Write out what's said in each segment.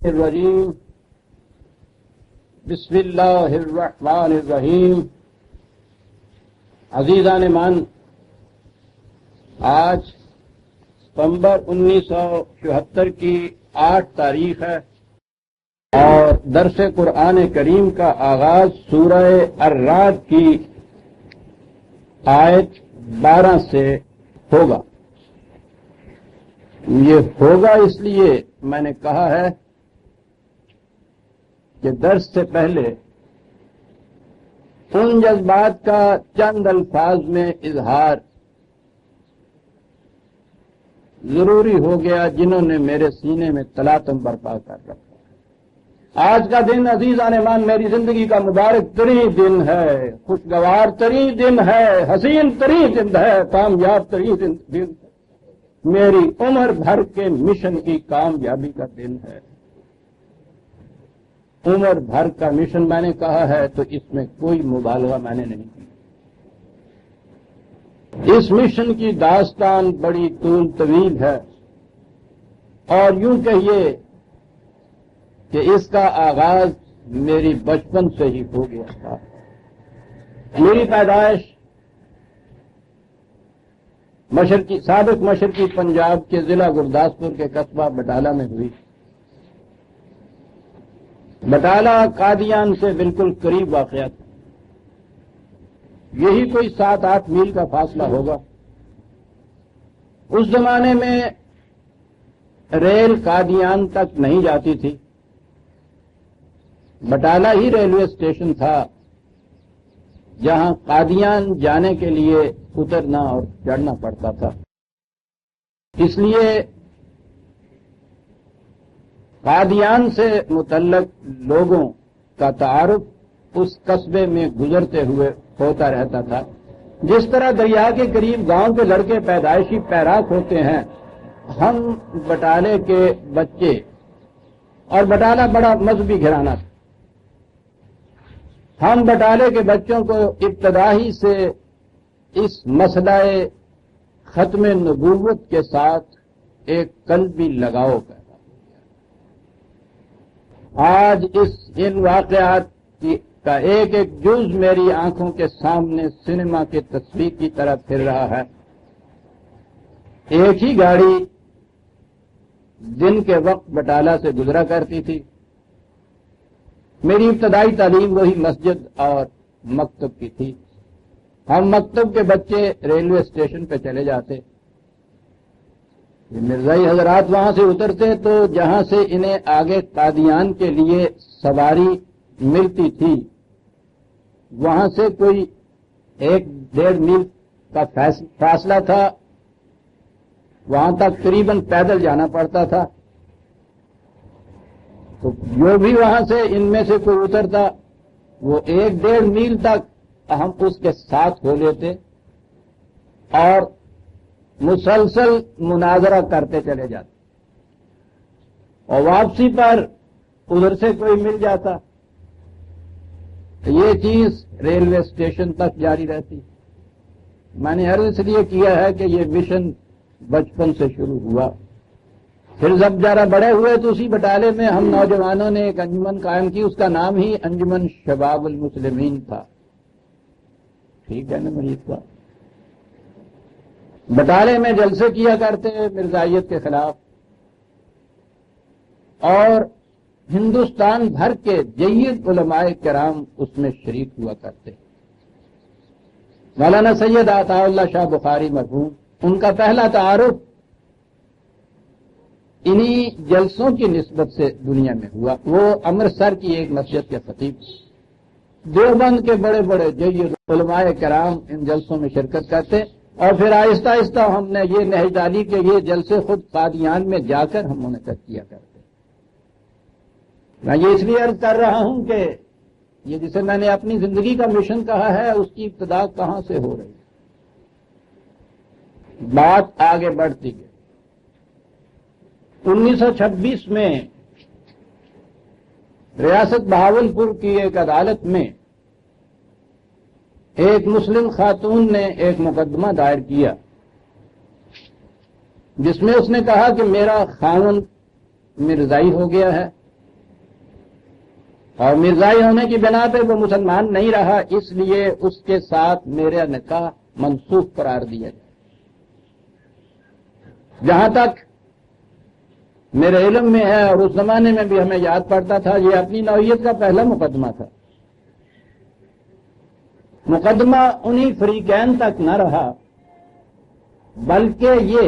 الرجیم بسم اللہ الرحمن الرحیم۔ عزیزان من، آج ستمبر 1974 کی 8 تاریخ ہے اور درس قرآن کریم کا آغاز سورہ الرعد کی آیت 12 سے ہوگا۔ یہ ہوگا اس لیے میں نے کہا ہے کہ درس سے پہلے ان جذبات کا چند الفاظ میں اظہار ضروری ہو گیا جنہوں نے میرے سینے میں تلاطم برپا کر رکھا۔ آج کا دن عزیزان مان میری زندگی کا مبارک ترین دن ہے، خوشگوار ترین دن ہے، حسین ترین دن ہے، کامیاب ترین دن ہے، میری عمر بھر کے مشن کی کامیابی کا دن ہے۔ عمر بھر کا مشن میں نے کہا ہے تو اس میں کوئی مبالغہ میں نے نہیں کیا۔ اس مشن کی داستان بڑی طویل ہے اور یوں کہیے کہ اس کا آغاز میری بچپن سے ہی ہو گیا تھا۔ میری پیدائش سابق مشرقی پنجاب کے ضلع گرداسپور کے قصبہ بٹالہ میں ہوئی۔ بٹالہ قادیان سے بالکل قریب واقع تھا، یہی کوئی 7-8 میل کا فاصلہ ہوگا۔ اس زمانے میں ریل قادیان تک نہیں جاتی تھی، بٹالہ ہی ریلوے اسٹیشن تھا جہاں قادیان جانے کے لیے اترنا اور چڑھنا پڑتا تھا۔ اس لیے قادیان سے متعلق لوگوں کا تعارف اس قصبے میں گزرتے ہوئے ہوتا رہتا تھا۔ جس طرح دریا کے قریب گاؤں کے لڑکے پیدائشی پیراک ہوتے ہیں، ہم بٹالے کے بچے، اور بٹالہ بڑا مذہبی گھرانہ تھا، ہم بٹالے کے بچوں کو ابتدائی سے اس مسئلہ ختم نبوت کے ساتھ ایک قلبی لگاؤ پیدا۔ آج ان واقعات کا ایک ایک جز میری آنکھوں کے سامنے سنیما کے تصویر کی طرح پھر رہا ہے۔ ایک ہی گاڑی دن کے وقت بٹالہ سے گزرا کرتی تھی۔ میری ابتدائی تعلیم وہی مسجد اور مکتب کی تھی۔ ہم مکتب کے بچے ریلوے اسٹیشن پہ چلے جاتے، مرزائی حضرات وہاں سے اترتے تو جہاں سے انہیں آگے قادیان کے لیے سواری ملتی تھی وہاں سے کوئی 1-1.5 میل کا فاصلہ تھا، وہاں تک قریباً پیدل جانا پڑتا تھا۔ تو جو بھی وہاں سے ان میں سے کوئی اترتا وہ 1-1.5 میل تک ہم اس کے ساتھ ہو لیتے اور مسلسل مناظرہ کرتے چلے جاتے، اور واپسی پر ادھر سے کوئی مل جاتا تو یہ چیز ریلوے اسٹیشن تک جاری رہتی۔ میں نے عرض اس لیے کیا ہے کہ یہ مشن بچپن سے شروع ہوا، پھر جب ذرا بڑے ہوئے تو اسی بٹالے میں ہم نوجوانوں نے ایک انجمن قائم کی، اس کا نام ہی انجمن شباب المسلمین تھا۔ ٹھیک ہے نا مریض کا؟ بٹالے میں جلسے کیا کرتے مرزائیت کے خلاف، اور ہندوستان بھر کے جید علماء کرام اس میں شریک ہوا کرتے۔ مولانا سید عطا اللہ شاہ بخاری مرحوم، ان کا پہلا تعارف انہی جلسوں کی نسبت سے دنیا میں ہوا۔ وہ امرتسر کی ایک مسجد کے خطیب، دیوبند کے بڑے بڑے جید علماء کرام ان جلسوں میں شرکت کرتے، اور پھر آہستہ آہستہ ہم نے یہ نہج ڈالی کہ یہ جلسے خود قادیان میں جا کر ہم منعقد کیا کرتے۔ میں یہ اس لیے عرض کر رہا ہوں کہ یہ جسے میں نے اپنی زندگی کا مشن کہا ہے اس کی ابتدا کہاں سے ہو رہی ہے۔ بات آگے بڑھتی گئی۔ 1926 میں ریاست بہاولپور کی ایک عدالت میں ایک مسلم خاتون نے ایک مقدمہ دائر کیا جس میں اس نے کہا کہ میرا خاوند مرزائی ہو گیا ہے اور مرزائی ہونے کی بنا پہ وہ مسلمان نہیں رہا، اس لیے اس کے ساتھ میرا نکاح منسوخ قرار دیا گیا۔ جہاں تک میرے علم میں ہے اور اس زمانے میں بھی ہمیں یاد پڑتا تھا، یہ اپنی نوعیت کا پہلا مقدمہ تھا۔ مقدمہ انہی فریقین تک نہ رہا بلکہ یہ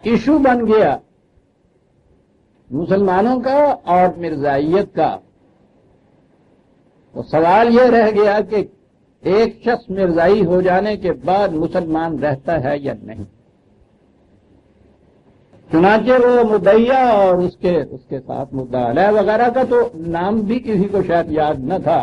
ایشو بن گیا مسلمانوں کا اور مرزائیت کا۔ تو سوال یہ رہ گیا کہ ایک شخص مرزائی ہو جانے کے بعد مسلمان رہتا ہے یا نہیں۔ چنانچہ وہ مدعیہ اور اس کے ساتھ مدعا علیہ وغیرہ کا تو نام بھی کسی کو شاید یاد نہ تھا۔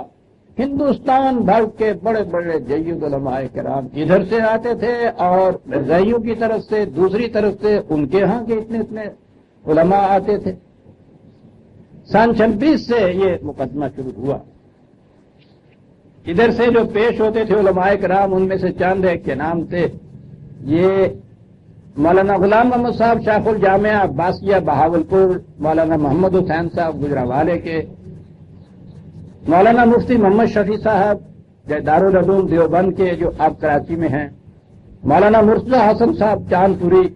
ہندوستان بھر کے بڑے بڑے جید علماء کرام ادھر سے آتے تھے اور مرزائیوں کی طرف سے، دوسری طرف سے ان کے ہاں کے اتنے علماء آتے تھے۔ سن 26 سے یہ مقدمہ شروع ہوا۔ ادھر سے جو پیش ہوتے تھے علماء کرام، ان میں سے چند ایک کے نام تھے، یہ مولانا غلام محمد صاحب شیخ الجامعہ عباسیہ بہاولپور، مولانا محمد حسین صاحب گجرانوالے کے، مولانا مفتی محمد شفیع صاحب دارالعلوم دیوبند کے جو اب کراچی میں ہیں، مولانا مرتضی حسن صاحب چاند پوری،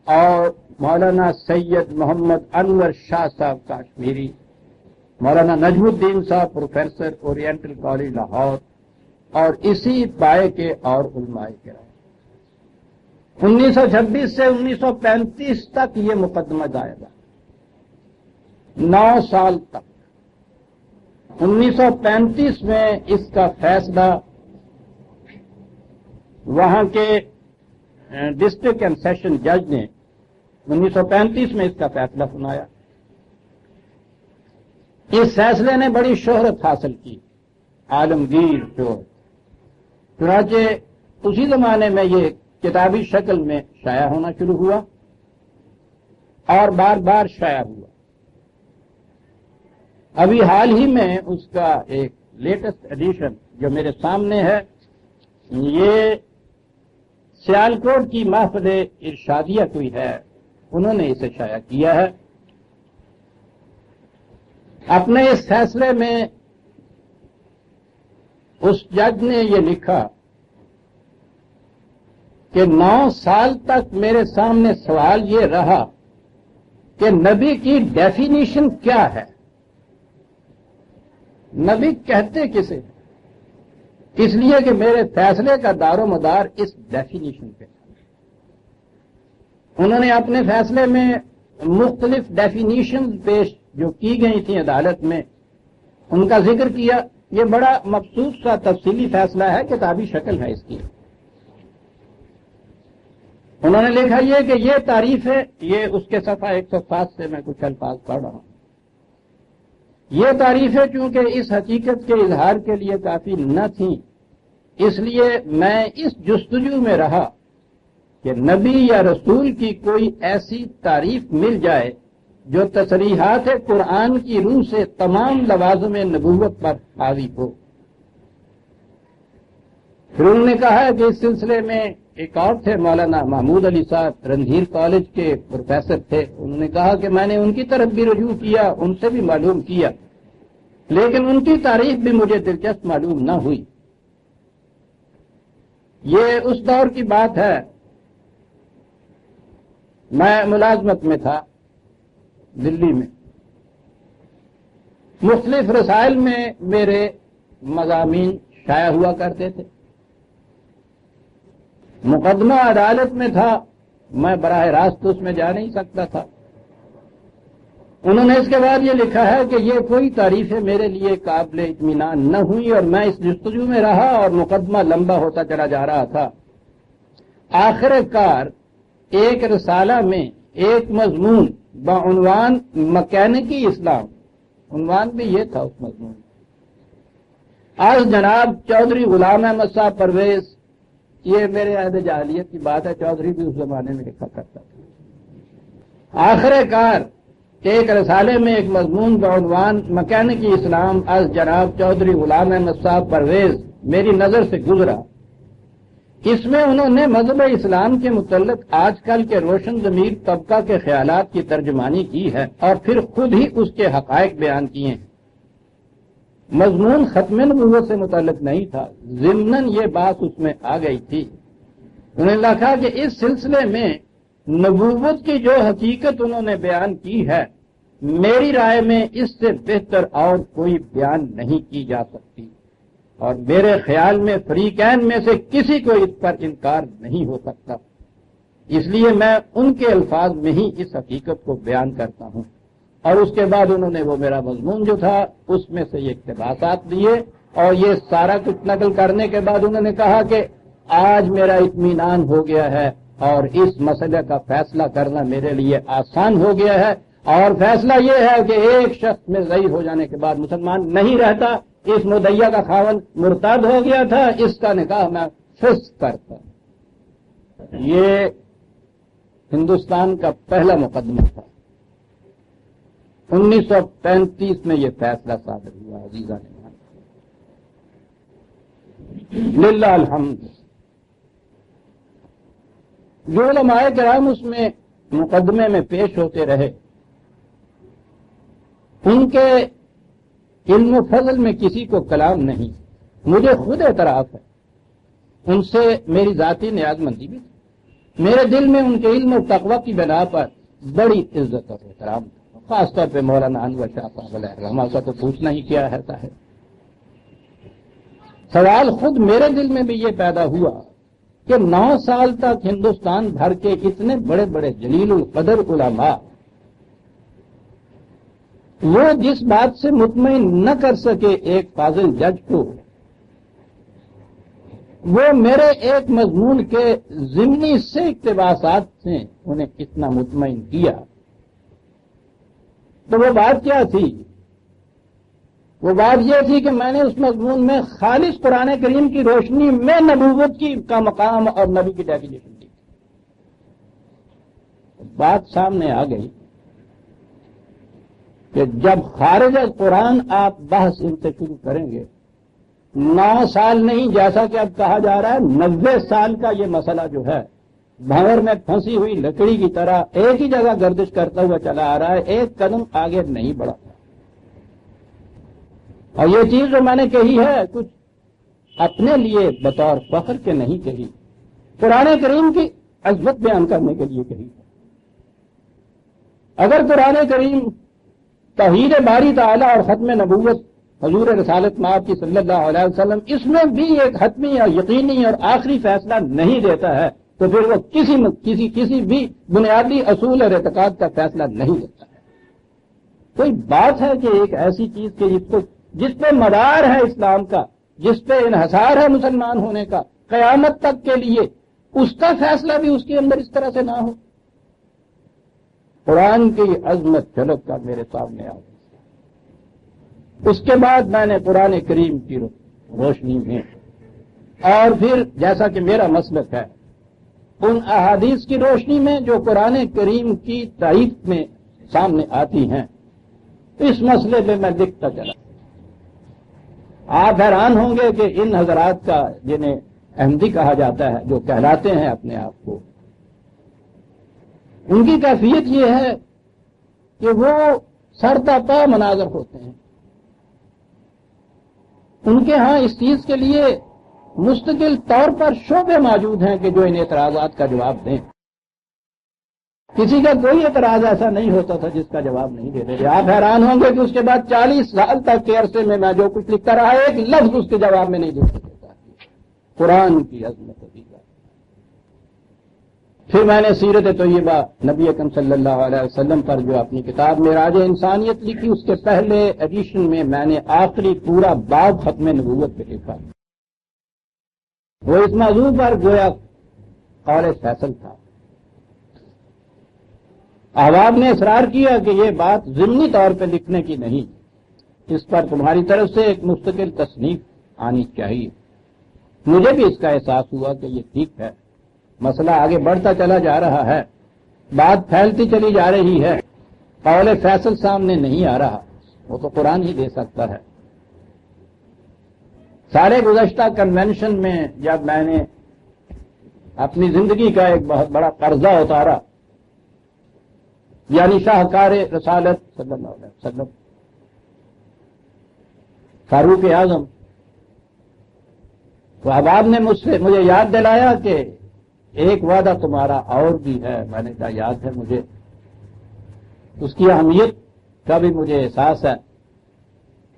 اور مولانا سید محمد انور شاہ صاحب کاشمیری، مولانا نجم الدین صاحب پروفیسر اورینٹل کالج لاہور، اور اسی پائے کے اور علماء کرام۔ 1926 سے 1935 تک یہ مقدمہ دائر رہا، 9 سال تک۔ 1935 میں اس کا فیصلہ وہاں کے ڈسٹرکٹ اینڈ سیشن جج نے 1935 میں اس کا فیصلہ سنایا۔ اس فیصلے نے بڑی شہرت حاصل کی، عالمگیر شہرت۔ چنانچہ اسی زمانے میں یہ کتابی شکل میں شائع ہونا شروع ہوا اور بار بار شائع ہوا۔ ابھی حال ہی میں اس کا ایک لیٹسٹ ایڈیشن جو میرے سامنے ہے، یہ سیالکوٹ کی محفل ارشادیہ کوئی ہے، انہوں نے اسے شائع کیا ہے۔ اپنے اس فیصلے میں اس جج نے یہ لکھا کہ 9 سال تک میرے سامنے سوال یہ رہا کہ نبی کی ڈیفینیشن کیا ہے، نبی کہتے کسے، اس لیے کہ میرے فیصلے کا دار و مدار اس ڈیفینیشن پہ تھا۔ انہوں نے اپنے فیصلے میں مختلف ڈیفینیشن پیش جو کی گئی تھیں عدالت میں، ان کا ذکر کیا۔ یہ بڑا مخصوص سا تفصیلی فیصلہ ہے، کتابی شکل ہے اس کی۔ انہوں نے لکھا یہ کہ یہ تعریف ہے، یہ اس کے صفحہ 107 سے میں کچھ الفاظ پڑھ رہا ہوں۔ یہ تعریفیں چونکہ اس حقیقت کے اظہار کے لیے کافی نہ تھیں، اس لیے میں اس جستجو میں رہا کہ نبی یا رسول کی کوئی ایسی تعریف مل جائے جو تصریحات قرآن کی روح سے تمام لوازم نبوت پر حاوی ہو۔ پھر انہوں نے کہا کہ اس سلسلے میں ایک اور تھے مولانا محمود علی صاحب، رندھیر کالج کے پروفیسر تھے، انہوں نے کہا کہ میں نے ان کی طرف بھی رجوع کیا، ان سے بھی معلوم کیا، لیکن ان کی تعریف بھی مجھے دلچسپ معلوم نہ ہوئی۔ یہ اس دور کی بات ہے، میں ملازمت میں تھا دلی میں، مختلف رسائل میں میرے مضامین شائع ہوا کرتے تھے۔ مقدمہ عدالت میں تھا، میں براہ راست اس میں جا نہیں سکتا تھا۔ انہوں نے اس کے بعد یہ لکھا ہے کہ یہ کوئی تعریفیں میرے لیے قابل اطمینان نہ ہوئی اور میں اس جستجو میں رہا اور مقدمہ لمبا ہوتا چلا جا رہا تھا۔ آخر کار ایک رسالہ میں ایک مضمون بعنوان مکینکی اسلام، عنوان بھی یہ تھا اس مضمون، آج جناب چودھری غلام احمد صاحب پرویز، یہ میرے عہد جاہلیت کی بات ہے، چودھری بھی اس زمانے میں لکھا کرتا تھا۔ آخر کار ایک رسالے میں ایک مضمون بعنوان مکینکی اسلام از جناب چودھری غلام احمد صاحب پرویز میری نظر سے گزرا۔ اس میں انہوں نے مذہب اسلام کے متعلق آج کل کے روشن ضمیر طبقہ کے خیالات کی ترجمانی کی ہے اور پھر خود ہی اس کے حقائق بیان کیے ہیں۔ مضمون ختم نبوت سے متعلق نہیں تھا، ضمناً یہ بات اس میں آ گئی تھی۔ انہوں نے لکھا کہ اس سلسلے میں نبوت کی جو حقیقت انہوں نے بیان کی ہے، میری رائے میں اس سے بہتر اور کوئی بیان نہیں کی جا سکتی، اور میرے خیال میں فریقین میں سے کسی کو اس پر انکار نہیں ہو سکتا، اس لیے میں ان کے الفاظ میں ہی اس حقیقت کو بیان کرتا ہوں۔ اور اس کے بعد انہوں نے وہ میرا مضمون جو تھا اس میں سے یہ اقتباسات دیے، اور یہ سارا کچھ نقل کرنے کے بعد انہوں نے کہا کہ آج میرا اطمینان ہو گیا ہے اور اس مسئلے کا فیصلہ کرنا میرے لیے آسان ہو گیا ہے، اور فیصلہ یہ ہے کہ ایک شخص میں ضعیف ہو جانے کے بعد مسلمان نہیں رہتا، اس مدعیہ کا خاوند مرتد ہو گیا تھا، اس کا نکاح میں فسق کرتا۔ یہ ہندوستان کا پہلا مقدمہ تھا، 1935 میں یہ فیصلہ صادر ہوا۔ عزیزان للہ الحمد، جو علماء کرام اس میں مقدمے میں پیش ہوتے رہے، ان کے علم و فضل میں کسی کو کلام نہیں، مجھے خود اعتراف ہے، ان سے میری ذاتی نیاز مندی بھی تھی، میرے دل میں ان کے علم و تقوی کی بنا پر بڑی عزت اور احترام تھا، خاص طور پہ مولانا انور شاہ صاحب علیہ الرحمہ کا تو پوچھنا ہی کیا رہتا ہے۔ سوال خود میرے دل میں بھی یہ پیدا ہوا کہ 9 سال تک ہندوستان بھر کے اتنے بڑے بڑے جلیل القدر علماء وہ جس بات سے مطمئن نہ کر سکے ایک فاضل جج کو، وہ میرے ایک مضمون کے ضمنی سے اقتباسات سے انہیں کتنا مطمئن کیا۔ تو وہ بات کیا تھی؟ وہ بات یہ تھی کہ میں نے اس مضمون میں خالص قرآن کریم کی روشنی میں نبوت کا مقام اور نبی کی ڈیفینیشن دی۔ بات سامنے آ گئی کہ جب خارج از قرآن آپ بحث ان سے شروع کریں گے، 9 سال نہیں، جیسا کہ اب کہا جا رہا ہے 90 سال کا یہ مسئلہ جو ہے بھنور میں پھنسی ہوئی لکڑی کی طرح ایک ہی جگہ گردش کرتا ہوا چلا آ رہا ہے، ایک قدم آگے نہیں بڑھا۔ اور یہ چیز جو میں نے کہی ہے کچھ اپنے لیے بطور فخر کے نہیں کہی، قرآن کریم کی عظمت بیان کرنے کے لیے کہی۔ اگر قرآن کریم توحید باری تعالی اور ختم نبوت حضور رسالت مآب کی صلی اللہ علیہ وسلم اس میں بھی ایک حتمی اور یقینی اور آخری فیصلہ نہیں دیتا ہے، تو پھر وہ کسی بھی بنیادی اصول اور اعتقاد کا فیصلہ نہیں دیتا ہے۔ کوئی بات ہے کہ ایک ایسی چیز کہ جس پہ مدار ہے اسلام کا، جس پہ انحصار ہے مسلمان ہونے کا قیامت تک کے لیے، اس کا فیصلہ بھی اس کے اندر اس طرح سے نہ ہو۔ قرآن کی عظمت جھلک کر میرے سامنے آ گئی۔ اس کے بعد میں نے قرآن کریم کی روشنی میں، اور پھر جیسا کہ میرا مسلک ہے، ان احادیث کی روشنی میں جو قرآن کریم کی تائید میں سامنے آتی ہیں، اس مسئلے میں میں لکھتا چلا۔ آپ حیران ہوں گے کہ ان حضرات کا، جنہیں احمدی کہا جاتا ہے، جو کہلاتے ہیں اپنے آپ کو، ان کی کیفیت یہ ہے کہ وہ سرتا پا مناظر ہوتے ہیں۔ ان کے ہاں اس چیز کے لیے مستقل طور پر شعبے موجود ہیں کہ جو ان اعتراضات کا جواب دیں۔ کسی کا کوئی اعتراض ایسا نہیں ہوتا تھا جس کا جواب نہیں دیتے تھے۔ آپ حیران ہوں گے کہ اس کے بعد 40 سال تک کے عرصے میں جو کچھ لکھتا رہا، ایک لفظ اس کے جواب میں نہیں دے سکتا۔ قرآن کی عظمت حقیقت۔ پھر میں نے سیرت طیبہ نبی اکرم صلی اللہ علیہ وسلم پر جو اپنی کتاب معراج انسانیت لکھی، اس کے پہلے ایڈیشن میں نے آخری پورا باب ختم نبوت پہ لکھا۔ وہ اس موضوع پر گویا قول فیصل تھا۔ احباب نے اصرار کیا کہ یہ بات ضمنی طور پہ لکھنے کی نہیں، اس پر تمہاری طرف سے ایک مستقل تصنیف آنی چاہیے۔ مجھے بھی اس کا احساس ہوا کہ یہ ٹھیک ہے، مسئلہ آگے بڑھتا چلا جا رہا ہے، بات پھیلتی چلی جا رہی ہے، قول فیصل سامنے نہیں آ رہا، وہ تو قرآن ہی دے سکتا ہے۔ سارے گزشتہ کنونشن میں جب میں نے اپنی زندگی کا ایک بہت بڑا قرضہ اتارا، یعنی شاہکار رسالت صلی اللہ علیہ وسلم، فاروق اعظم. تو احباب نے مجھے یاد دلایا کہ ایک وعدہ تمہارا اور بھی ہے. میں نے کہا یاد ہے مجھے. اس کی اہمیت کا بھی مجھے احساس ہے.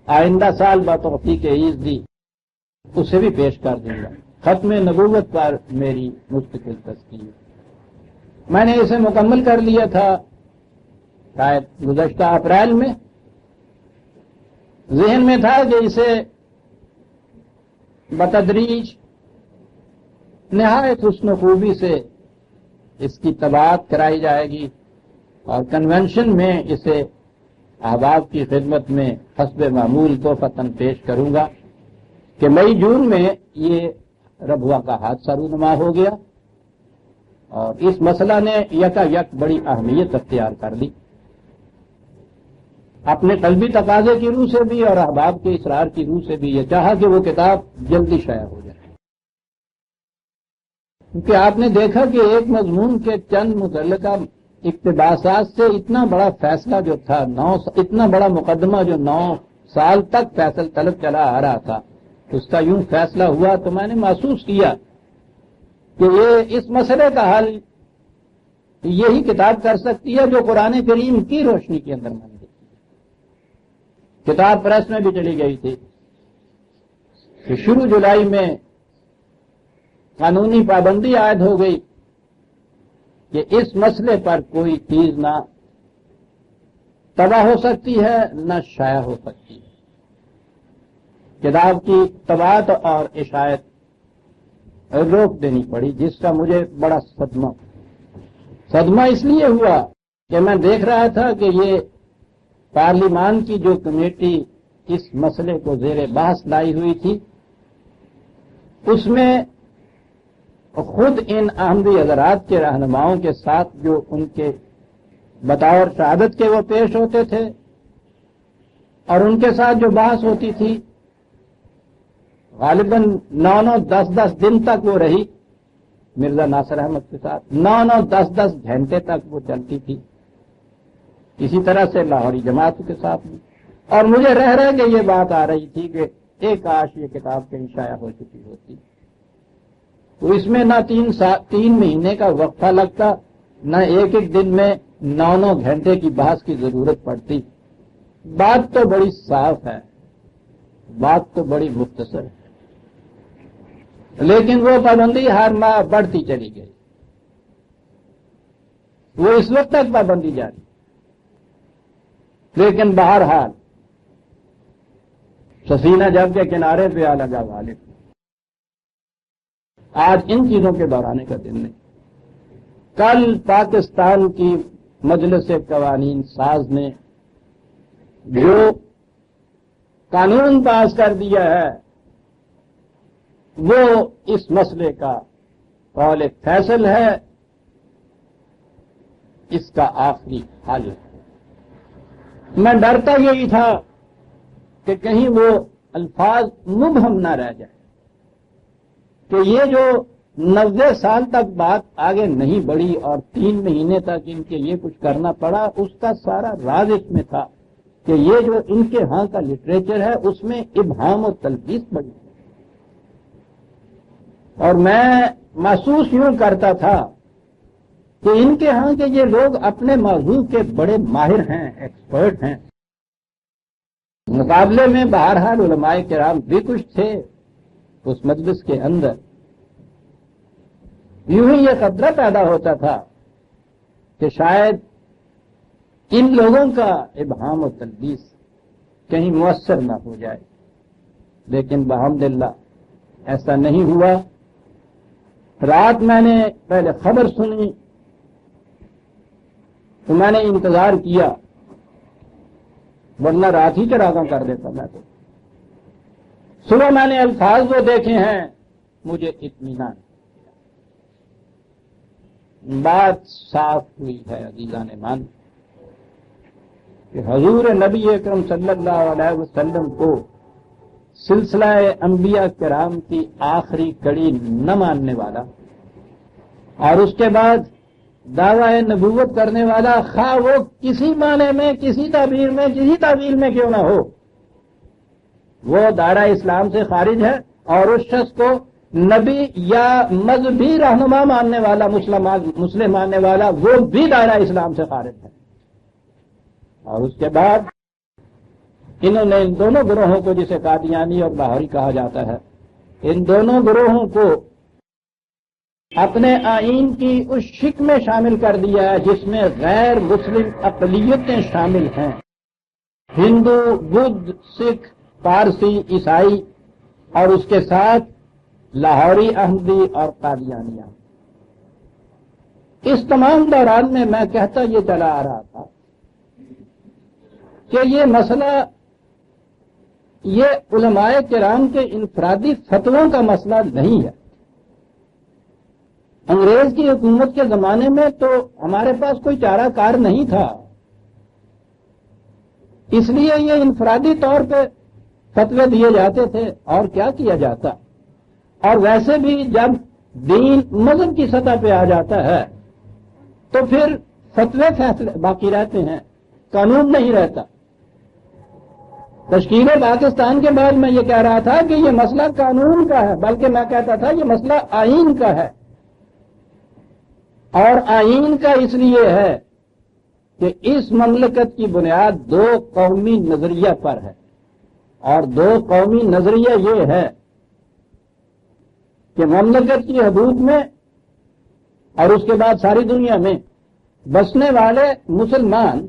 آئندہ سال بتوفیق عیز دی اسے بھی پیش کر دوں گا. ختم نبوت پر میری مستقل تذکیر. میں نے اسے مکمل کر لیا تھا شاید گزشتہ اپریل میں. ذہن میں تھا کہ اسے بتدریج نہایت حسن و خوبی سے اس کی طباعت کرائی جائے گی اور کنونشن میں اسے احباب کی خدمت میں حسب معمول تحفتاً پیش کروں گا کہ مئی جون میں یہ ربوہ کا حادثہ رونما ہو گیا اور اس مسئلہ نے یکا یک بڑی اہمیت اختیار کر لی. اپنے قلبی تقاضے کی روح سے بھی اور احباب کے اصرار کی روح سے بھی یہ چاہا کہ وہ کتاب جلدی شائع ہو جائے. کیونکہ آپ نے دیکھا کہ ایک مضمون کے چند متعلقہ اقتباسات سے اتنا بڑا فیصلہ جو تھا اتنا بڑا مقدمہ جو 9 سال تک فیصل طلب چلا آ رہا تھا اس کا یوں فیصلہ ہوا تو میں نے محسوس کیا کہ یہ اس مسئلے کا حل یہی کتاب کر سکتی ہے جو قرآن کریم کی روشنی کے اندر میں نے دیکھی. کتاب پریس میں بھی چلی گئی تھی کہ شروع جولائی میں قانونی پابندی عائد ہو گئی کہ اس مسئلے پر کوئی چیز نہ تباہ ہو سکتی ہے نہ شائع ہو سکتی ہے. کتاب کی طباعت اور اشاعت روک دینی پڑی جس کا مجھے بڑا صدمہ اس لیے ہوا کہ میں دیکھ رہا تھا کہ یہ پارلیمان کی جو کمیٹی اس مسئلے کو زیر بحث لائی ہوئی تھی اس میں خود ان احمدی حضرات کے رہنماؤں کے ساتھ جو ان کے بطور شہادت کے وہ پیش ہوتے تھے اور ان کے ساتھ جو بحث ہوتی تھی غالباً 9-10 دن تک وہ رہی. مرزا ناصر احمد کے ساتھ 9-10 گھنٹے تک وہ چلتی تھی. اسی طرح سے لاہوری جماعت کے ساتھ بھی. اور مجھے رہ کے یہ بات آ رہی تھی کہ ایک کاش یہ کتاب کہیں شائع ہو چکی ہوتی تو اس میں نہ 3 مہینے کا وقفہ لگتا نہ ایک دن میں 9 گھنٹے کی بحث کی ضرورت پڑتی. بات تو بڑی صاف ہے, بات تو بڑی مختصر ہے, لیکن وہ پابندی ہر ماہ بڑھتی چلی گئی. وہ اس وقت تک پابندی جاری, لیکن بہرحال سفینہ جب کے کنارے پہ آ لگا غالب. آج ان چیزوں کے دہرانے کا دن نہیں. کل پاکستان کی مجلس قوانین ساز نے جو قانون پاس کر دیا ہے وہ اس مسئلے کا قول فیصل ہے, اس کا آخری حل ہے. میں ڈرتا یہی تھا کہ کہیں وہ الفاظ مبہم نہ رہ جائے کہ یہ جو 90 سال تک بات آگے نہیں بڑھی اور 3 مہینے تک ان کے یہ کچھ کرنا پڑا, اس کا سارا راز اس میں تھا کہ یہ جو ان کے ہاں کا لٹریچر ہے اس میں ابہام و تلبیس بڑی. اور میں محسوس یوں کرتا تھا کہ ان کے ہاں کے یہ لوگ اپنے موضوع کے بڑے ماہر ہیں, ایکسپرٹ ہیں. مقابلے میں بہرحال علماء کرام بھی کچھ تھے اس مجلس کے اندر. یوں ہی یہ خطرہ پیدا ہوتا تھا کہ شاید ان لوگوں کا ابہام و تلبیس کہیں مؤثر نہ ہو جائے, لیکن بحمداللہ ایسا نہیں ہوا. رات میں نے پہلے خبر سنی تو میں نے انتظار کیا, ورنہ رات ہی چراغاں کر دیتا میں تو. صبح میں نے الفاظ وہ دیکھے ہیں, مجھے اطمینان. بات صاف ہوئی ہے عزیزان مان کہ حضور نبی اکرم صلی اللہ علیہ وسلم کو سلسلہ انبیاء کرام کی آخری کڑی نہ ماننے والا اور اس کے بعد دعوی نبوت کرنے والا, خواہ وہ کسی معنی میں, کسی تعبیر میں, کسی تعویل میں کیوں نہ ہو, وہ دائرہ اسلام سے خارج ہے، اور اس شخص کو نبی یا مذہبی رہنما ماننے والا، مسلم ماننے والا، وہ بھی دائرہ اسلام سے خارج ہے۔ اور اس کے بعد انہوں نے ان دونوں گروہوں کو، جسے قادیانی اور لاہوری کہا جاتا ہے، ان دونوں گروہوں کو اپنے آئین کی اس شکل میں شامل کر دیا ہے جس میں غیر مسلم اقلیتیں شامل ہیں، ہندو، بدھ، سکھ، پارسی، عیسائی، اور اس کے ساتھ لاہوری احمدی اور قادیانیہ۔ اس تمام دوران میں کہتا یہ چلا آ رہا تھا کہ یہ مسئلہ، یہ علماء کرام کے انفرادی فتووں کا مسئلہ نہیں ہے۔ انگریز کی حکومت کے زمانے میں تو ہمارے پاس کوئی چارہ کار نہیں تھا، اس لیے یہ انفرادی طور پہ فتوے دیے جاتے تھے، اور کیا کیا جاتا۔ اور ویسے بھی جب دین مذہب کی سطح پہ آ جاتا ہے تو پھر فتوے فیصلے باقی رہتے ہیں، قانون نہیں رہتا۔ تشکیل پاکستان کے بعد میں یہ کہہ رہا تھا کہ یہ مسئلہ قانون کا ہے، بلکہ میں کہتا تھا یہ مسئلہ آئین کا ہے، اور آئین کا اس لیے ہے کہ اس مملکت کی بنیاد دو قومی نظریہ پر ہے، اور دو قومی نظریہ یہ ہے کہ مملکت کی حدود میں اور اس کے بعد ساری دنیا میں بسنے والے مسلمان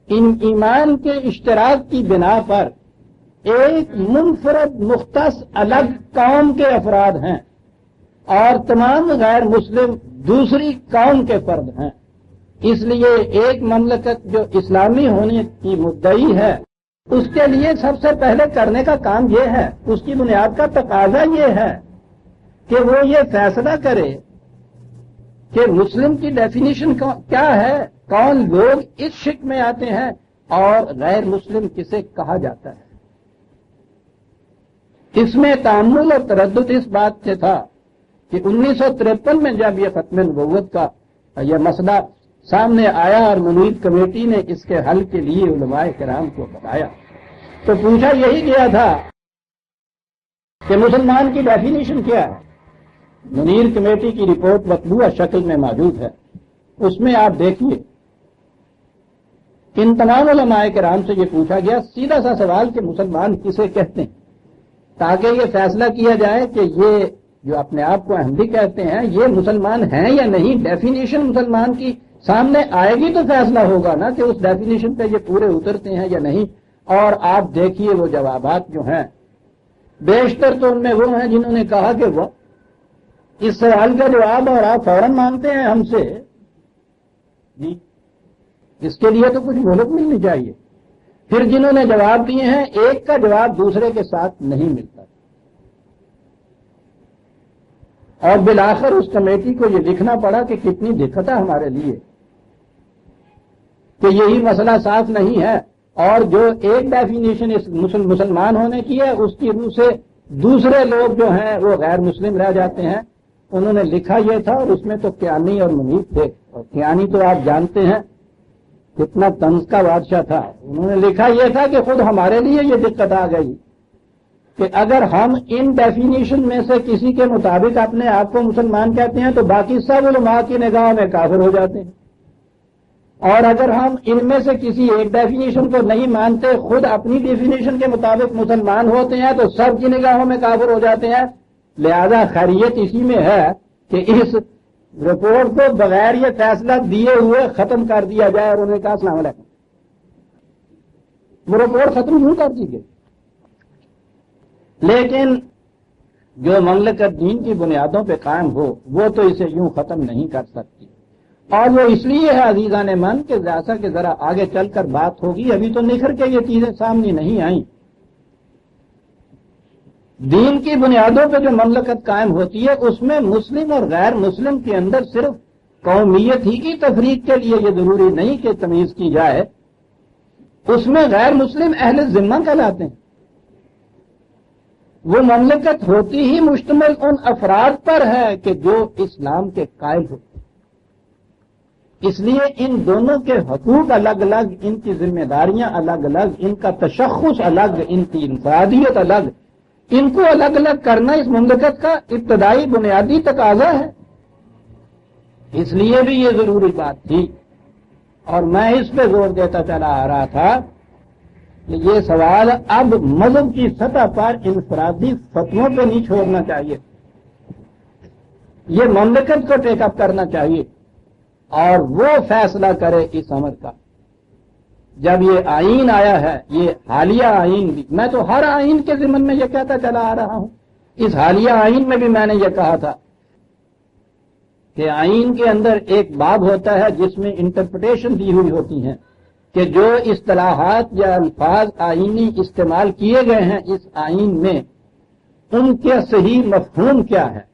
ان ایمان کے اشتراک کی بنا پر ایک منفرد مختص الگ قوم کے افراد ہیں، اور تمام غیر مسلم دوسری قوم کے فرد ہیں۔ اس لیے ایک مملکت جو اسلامی ہونے کی مدعی ہے، اس کے لیے سب سے پہلے کرنے کا کام یہ ہے، اس کی بنیاد کا تقاضا یہ ہے کہ وہ یہ فیصلہ کرے کہ مسلم کی ڈیفینیشن کیا ہے، کون لوگ اس شک میں آتے ہیں، اور غیر مسلم کسے کہا جاتا ہے۔ اس میں تأمل اور تردد اس بات سے تھا کہ 1953 میں جب یہ ختم نبوت کا یہ مسئلہ سامنے آیا اور منیر کمیٹی نے اس کے حل کے لیے علماء کرام کو بتایا، تو پوچھا یہی گیا تھا کہ مسلمان کی ڈیفینیشن کیا ہے۔ منیر کمیٹی کی رپورٹ مطبوعہ شکل میں موجود ہے، اس میں آپ دیکھیے ان تمام علماء کرام سے یہ پوچھا گیا سیدھا سا سوال کہ مسلمان کسے کہتے ہیں، تاکہ یہ فیصلہ کیا جائے کہ یہ جو اپنے آپ کو احمدی کہتے ہیں یہ مسلمان ہیں یا نہیں۔ ڈیفینیشن مسلمان کی سامنے آئے گی تو فیصلہ ہوگا نا کہ اس ڈیفینیشن پہ یہ پورے اترتے ہیں یا نہیں۔ اور آپ دیکھیے وہ جوابات جو ہیں، بیشتر تو ان میں وہ ہیں جنہوں نے کہا کہ وہ اس سوال کا جواب اور آپ فوراً مانتے ہیں ہم سے، جی اس کے لیے تو کچھ مہلت ملنی چاہیے۔ پھر جنہوں نے جواب دیے ہیں، ایک کا جواب دوسرے کے ساتھ نہیں ملتا، اور بالآخر اس کمیٹی کو یہ لکھنا پڑا کہ کتنی دقت ہے ہمارے لیے کہ یہی مسئلہ صاف نہیں ہے، اور جو ایک ڈیفینیشن اس مسلمان ہونے کی ہے اس کی روح سے دوسرے لوگ جو ہیں وہ غیر مسلم رہ جاتے ہیں۔ انہوں نے لکھا یہ تھا، اور اس میں تو کیانی اور منیب تھے، اور کیانی تو آپ جانتے ہیں کتنا طنز کا بادشاہ تھا۔ انہوں نے لکھا یہ تھا کہ خود ہمارے لیے یہ دقت آ گئی کہ اگر ہم ان ڈیفینیشن میں سے کسی کے مطابق اپنے آپ کو مسلمان کہتے ہیں تو باقی سب علماء کی نگاہوں میں کافر ہو جاتے ہیں، اور اگر ہم ان میں سے کسی ایک ڈیفینیشن کو نہیں مانتے، خود اپنی ڈیفینیشن کے مطابق مسلمان ہوتے ہیں تو سب کی نگاہوں میں کافر ہو جاتے ہیں۔ لہذا خیریت اسی میں ہے کہ اس رپورٹ کو بغیر یہ فیصلہ دیے ہوئے ختم کر دیا جائے۔ اور انہوں نے کہا السلام علیکم، وہ رپورٹ ختم یوں کر دی گئی۔ لیکن جو مملکت دین کی بنیادوں پہ قائم ہو وہ تو اسے یوں ختم نہیں کر سکتی، اور وہ اس لیے ہے عزیزان من کہ جیسا کہ ذرا آگے چل کر بات ہوگی، ابھی تو نکھر کے یہ چیزیں سامنے نہیں آئیں۔ دین کی بنیادوں پہ جو مملکت قائم ہوتی ہے اس میں مسلم اور غیر مسلم کے اندر صرف قومیت ہی کی تفریق کے لیے یہ ضروری نہیں کہ تمیز کی جائے، اس میں غیر مسلم اہل ذمہ کہلاتے ہیں۔ وہ مملکت ہوتی ہی مشتمل ان افراد پر ہے کہ جو اسلام کے قائل ہوتے ہیں۔ اس لیے ان دونوں کے حقوق الگ الگ، ان کی ذمہ داریاں الگ الگ، ان کا تشخص الگ، ان کی انفرادیت الگ، ان کو الگ الگ کرنا اس مملکت کا ابتدائی بنیادی تقاضا ہے۔ اس لیے بھی یہ ضروری بات تھی، اور میں اس پہ زور دیتا چلا آ رہا تھا کہ یہ سوال اب مذہب کی سطح پر انفرادی فتووں پہ نہیں چھوڑنا چاہیے، یہ مملکت کو ٹیک اپ کرنا چاہیے اور وہ فیصلہ کرے اس امر کا۔ جب یہ آئین آیا ہے، یہ حالیہ آئین بھی، میں تو ہر آئین کے ضمن میں یہ کہتا چلا آ رہا ہوں، اس حالیہ آئین میں بھی میں نے یہ کہا تھا کہ آئین کے اندر ایک باب ہوتا ہے جس میں انٹرپریٹیشن دی ہوئی ہوتی ہیں کہ جو اصطلاحات یا الفاظ آئینی استعمال کیے گئے ہیں اس آئین میں ان کے صحیح مفہوم کیا ہے۔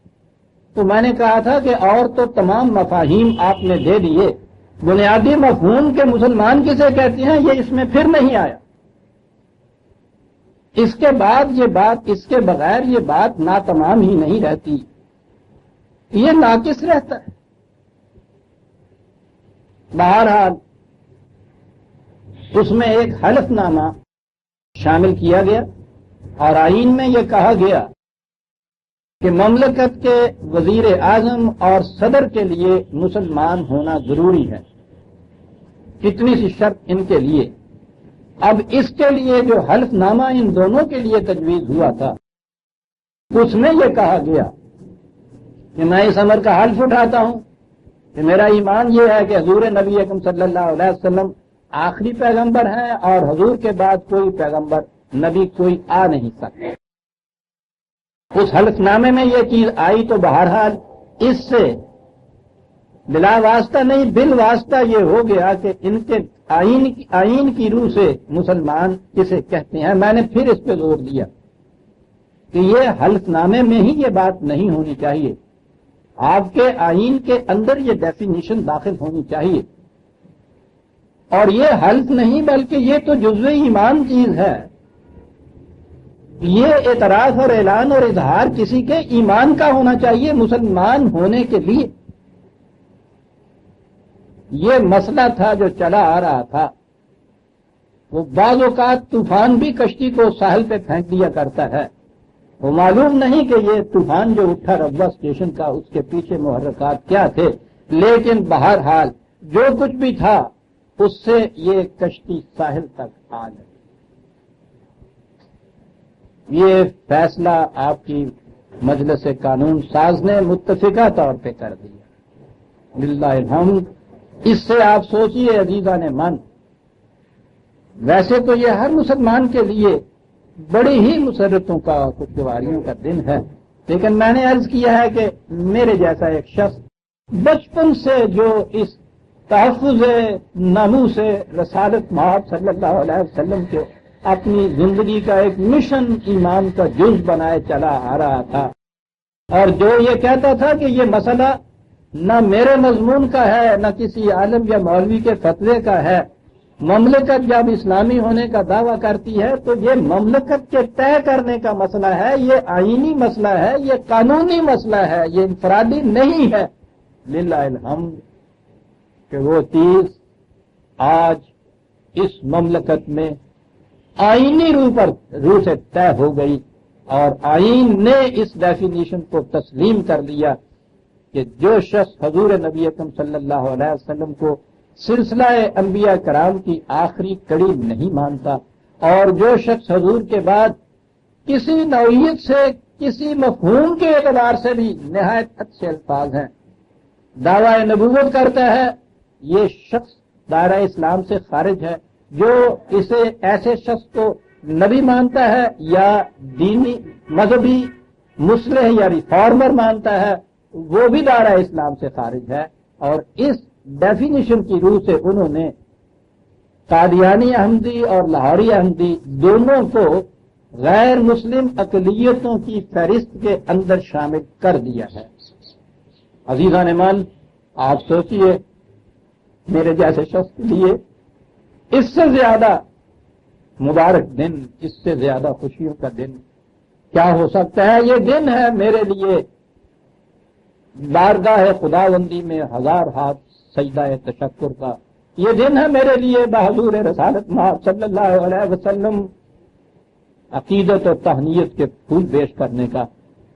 تو میں نے کہا تھا کہ اور تو تمام مفاہیم آپ نے دے دیے، بنیادی مفہوم کے مسلمان کسے کہتے ہیں یہ اس میں پھر نہیں آیا۔ اس کے بعد یہ بات، اس کے بغیر یہ بات ناتمام ہی نہیں رہتی، یہ ناقص رہتا ہے۔ بہرحال اس میں ایک حلف نامہ شامل کیا گیا اور آئین میں یہ کہا گیا کہ مملکت کے وزیر اعظم اور صدر کے لیے مسلمان ہونا ضروری ہے۔ کتنی سی شرط ان کے لیے۔ اب اس کے لیے جو حلف نامہ ان دونوں کے لیے تجویز ہوا تھا اس میں یہ کہا گیا کہ میں اس امر کا حلف اٹھاتا ہوں کہ میرا ایمان یہ ہے کہ حضور نبی اکرم صلی اللہ علیہ وسلم آخری پیغمبر ہیں اور حضور کے بعد کوئی پیغمبر نبی کوئی آ نہیں سکتا۔ اس حلف نامے میں یہ چیز آئی تو بہرحال اس سے بلا واسطہ نہیں بالواسطہ یہ ہو گیا کہ ان کے آئین کی روح سے مسلمان کسے کہتے ہیں۔ میں نے پھر اس پہ زور دیا کہ یہ حلف نامے میں ہی یہ بات نہیں ہونی چاہیے، آپ کے آئین کے اندر یہ ڈیفینیشن داخل ہونی چاہیے، اور یہ حلف نہیں بلکہ یہ تو جزو ایمان چیز ہے۔ یہ اعتراف اور اعلان اور اظہار کسی کے ایمان کا ہونا چاہیے مسلمان ہونے کے لیے۔ یہ مسئلہ تھا جو چلا آ رہا تھا، وہ بعض اوقات طوفان بھی کشتی کو ساحل پہ پھینک دیا کرتا ہے، وہ معلوم نہیں کہ یہ طوفان جو اٹھا ربوہ اسٹیشن کا اس کے پیچھے محرکات کیا تھے، لیکن بہرحال جو کچھ بھی تھا اس سے یہ کشتی ساحل تک آ گئی۔ یہ فیصلہ آپ کی مجلس قانون ساز نے متفقہ طور پہ کر دیا، للہ الحمد۔ اس سے آپ سوچئے عزیزان من، ویسے تو یہ ہر مسلمان کے لیے بڑی ہی مسرتوں کا خوشگواریوں کا دن ہے، لیکن میں نے عرض کیا ہے کہ میرے جیسا ایک شخص بچپن سے جو اس تحفظ ناموس رسالت محمد صلی اللہ علیہ وسلم کے اپنی زندگی کا ایک مشن ایمان کا جز بنائے چلا آ رہا تھا، اور جو یہ کہتا تھا کہ یہ مسئلہ نہ میرے مضمون کا ہے نہ کسی عالم یا مولوی کے فتوے کا ہے، مملکت جب اسلامی ہونے کا دعویٰ کرتی ہے تو یہ مملکت کے طے کرنے کا مسئلہ ہے، یہ آئینی مسئلہ ہے، یہ قانونی مسئلہ ہے، یہ انفرادی نہیں ہے۔ للہ الحمد کہ وہ چیز آج اس مملکت میں آئینی روح سے طے ہو گئی، اور آئین نے اس ڈیفینیشن کو تسلیم کر لیا کہ جو شخص حضور نبی اکرم صلی اللہ علیہ وسلم کو سلسلہ انبیاء کرام کی آخری کڑی نہیں مانتا، اور جو شخص حضور کے بعد کسی نوعیت سے کسی مفہوم کے اعتبار سے بھی نہایت اچھے الفاظ ہیں دعویٰ نبوت کرتا ہے، یہ شخص دائرہ اسلام سے خارج ہے۔ جو اسے ایسے شخص کو نبی مانتا ہے یا دینی مذہبی مصلح یا ریفارمر مانتا ہے وہ بھی دائرہ اسلام سے خارج ہے، اور اس ڈیفینیشن کی روح سے انہوں نے قادیانی احمدی اور لاہوری احمدی دونوں کو غیر مسلم اقلیتوں کی فہرست کے اندر شامل کر دیا ہے۔ عزیزان من، آپ سوچئے میرے جیسے شخص کے لیے اس سے زیادہ مبارک دن، اس سے زیادہ خوشیوں کا دن کیا ہو سکتا ہے؟ یہ دن ہے میرے لیے بارگاہ خداوندی میں ہزار ہاتھ سجدہ تشکر کا، یہ دن ہے میرے لیے بحضور رسالت محمد صلی اللہ علیہ وسلم عقیدت اور تہنیت کے پھول پیش کرنے کا،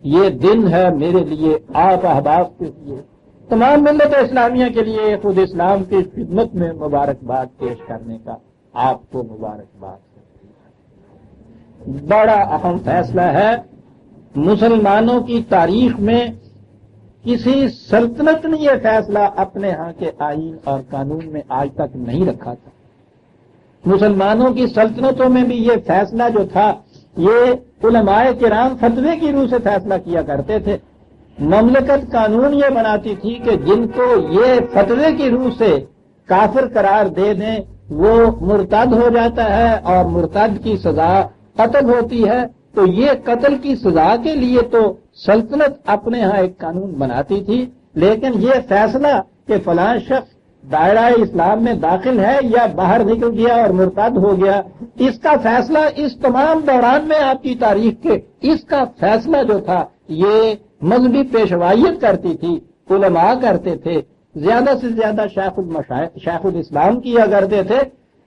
یہ دن ہے میرے لیے آپ احباب کے لیے، تمام ملت اسلامیہ کے لیے خود اسلام کی خدمت میں مبارکباد پیش کرنے کا، آپ کو مبارکباد۔ بڑا اہم فیصلہ ہے، مسلمانوں کی تاریخ میں کسی سلطنت نے یہ فیصلہ اپنے ہاں کے آئین اور قانون میں آج تک نہیں رکھا تھا۔ مسلمانوں کی سلطنتوں میں بھی یہ فیصلہ جو تھا یہ علماء کرام فتوے کی روح سے فیصلہ کیا کرتے تھے۔ مملکت قانون یہ بناتی تھی کہ جن کو یہ فتوے کی روح سے کافر قرار دے دیں وہ مرتد ہو جاتا ہے اور مرتد کی سزا قتل ہوتی ہے، تو یہ قتل کی سزا کے لیے تو سلطنت اپنے ہاں ایک قانون بناتی تھی، لیکن یہ فیصلہ کہ فلاں شخص دائرہ اسلام میں داخل ہے یا باہر نکل گیا اور مرتد ہو گیا، اس کا فیصلہ اس تمام دوران میں آپ کی تاریخ کے اس کا فیصلہ جو تھا یہ مذہبی پیشوائیت کرتی تھی، علماء کرتے تھے، زیادہ سے زیادہ شیخ الاسلام کیا کرتے تھے۔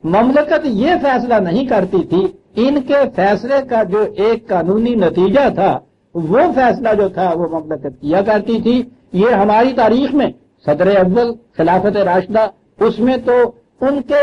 مملکت یہ فیصلہ نہیں کرتی تھی، ان کے فیصلے کا جو ایک قانونی نتیجہ تھا وہ فیصلہ جو تھا وہ مملکت کیا کرتی تھی۔ یہ ہماری تاریخ میں صدر اول خلافت راشدہ، اس میں تو ان کے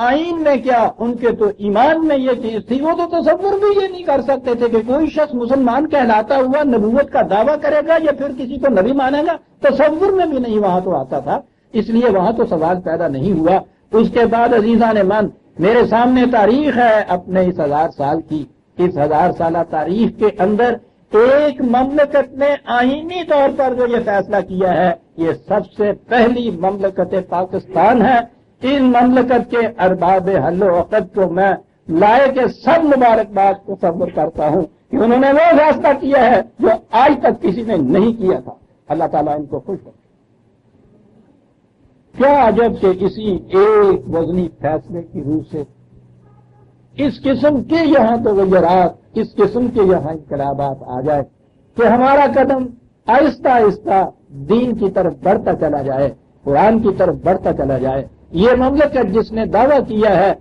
آئین میں کیا ان کے تو ایمان میں یہ چیز تھی، وہ تو تصور بھی یہ نہیں کر سکتے تھے کہ کوئی شخص مسلمان کہلاتا ہوا نبوت کا دعویٰ کرے گا یا پھر کسی کو نبی مانے گا، تصور میں بھی نہیں وہاں تو آتا تھا، اس لیے وہاں تو سوال پیدا نہیں ہوا۔ اس کے بعد عزیزان من، میرے سامنے تاریخ ہے اپنے اس 1000 سال کی، اس 1000 سالہ تاریخ کے اندر ایک مملکت نے آئینی طور پر جو یہ فیصلہ کیا ہے یہ سب سے پہلی مملکت پاکستان ہے۔ ان مملکت کے ارباب حل و عقد کو میں لائے کے سب مبارکباد تصور کرتا ہوں کہ انہوں نے وہ فیصلہ کیا ہے جو آج تک کسی نے نہیں کیا تھا۔ اللہ تعالیٰ ان کو خوش رکھے۔ کیا عجب کہ اسی ایک وزنی فیصلے کی روح سے اس قسم کے یہاں تغیرات، اس قسم کے یہاں انقلابات آ جائے کہ ہمارا قدم آہستہ آہستہ دین کی طرف بڑھتا چلا جائے، قرآن کی طرف بڑھتا چلا جائے۔ یہ مملکت جس نے دعویٰ کیا ہے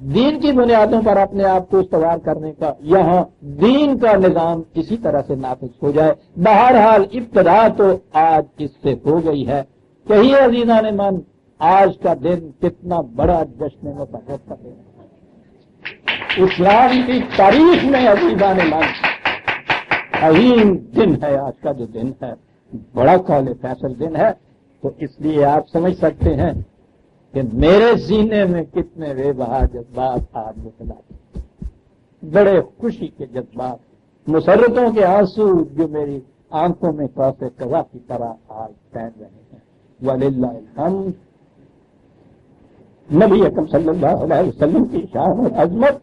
دین کی بنیادوں پر اپنے آپ کو استوار کرنے کا، یہاں دین کا نظام اسی طرح سے نافذ ہو جائے۔ بہرحال ابتدا تو آج اس سے ہو گئی ہے۔ کہیے عزیزان من، آج کا دن کتنا بڑا جشن مسرت کا دن ہے اسلام کی تاریخ میں۔ عزیزان من، عظیم دن ہے آج کا جو دن ہے، بڑا قابل فیصل دن ہے۔ تو اس لیے آپ سمجھ سکتے ہیں کہ میرے سینے میں کتنے بے بہا جذبات آج متلاقی، بڑے خوشی کے جذبات، مسرتوں کے آنسو جو میری آنکھوں میں کوثر قضا کی طرح آج تیر رہے ہیں۔ وَلِلَّهِ الْحَمْدُ۔ نبی اکرم صلی اللہ علیہ وسلم کی شان اور عظمت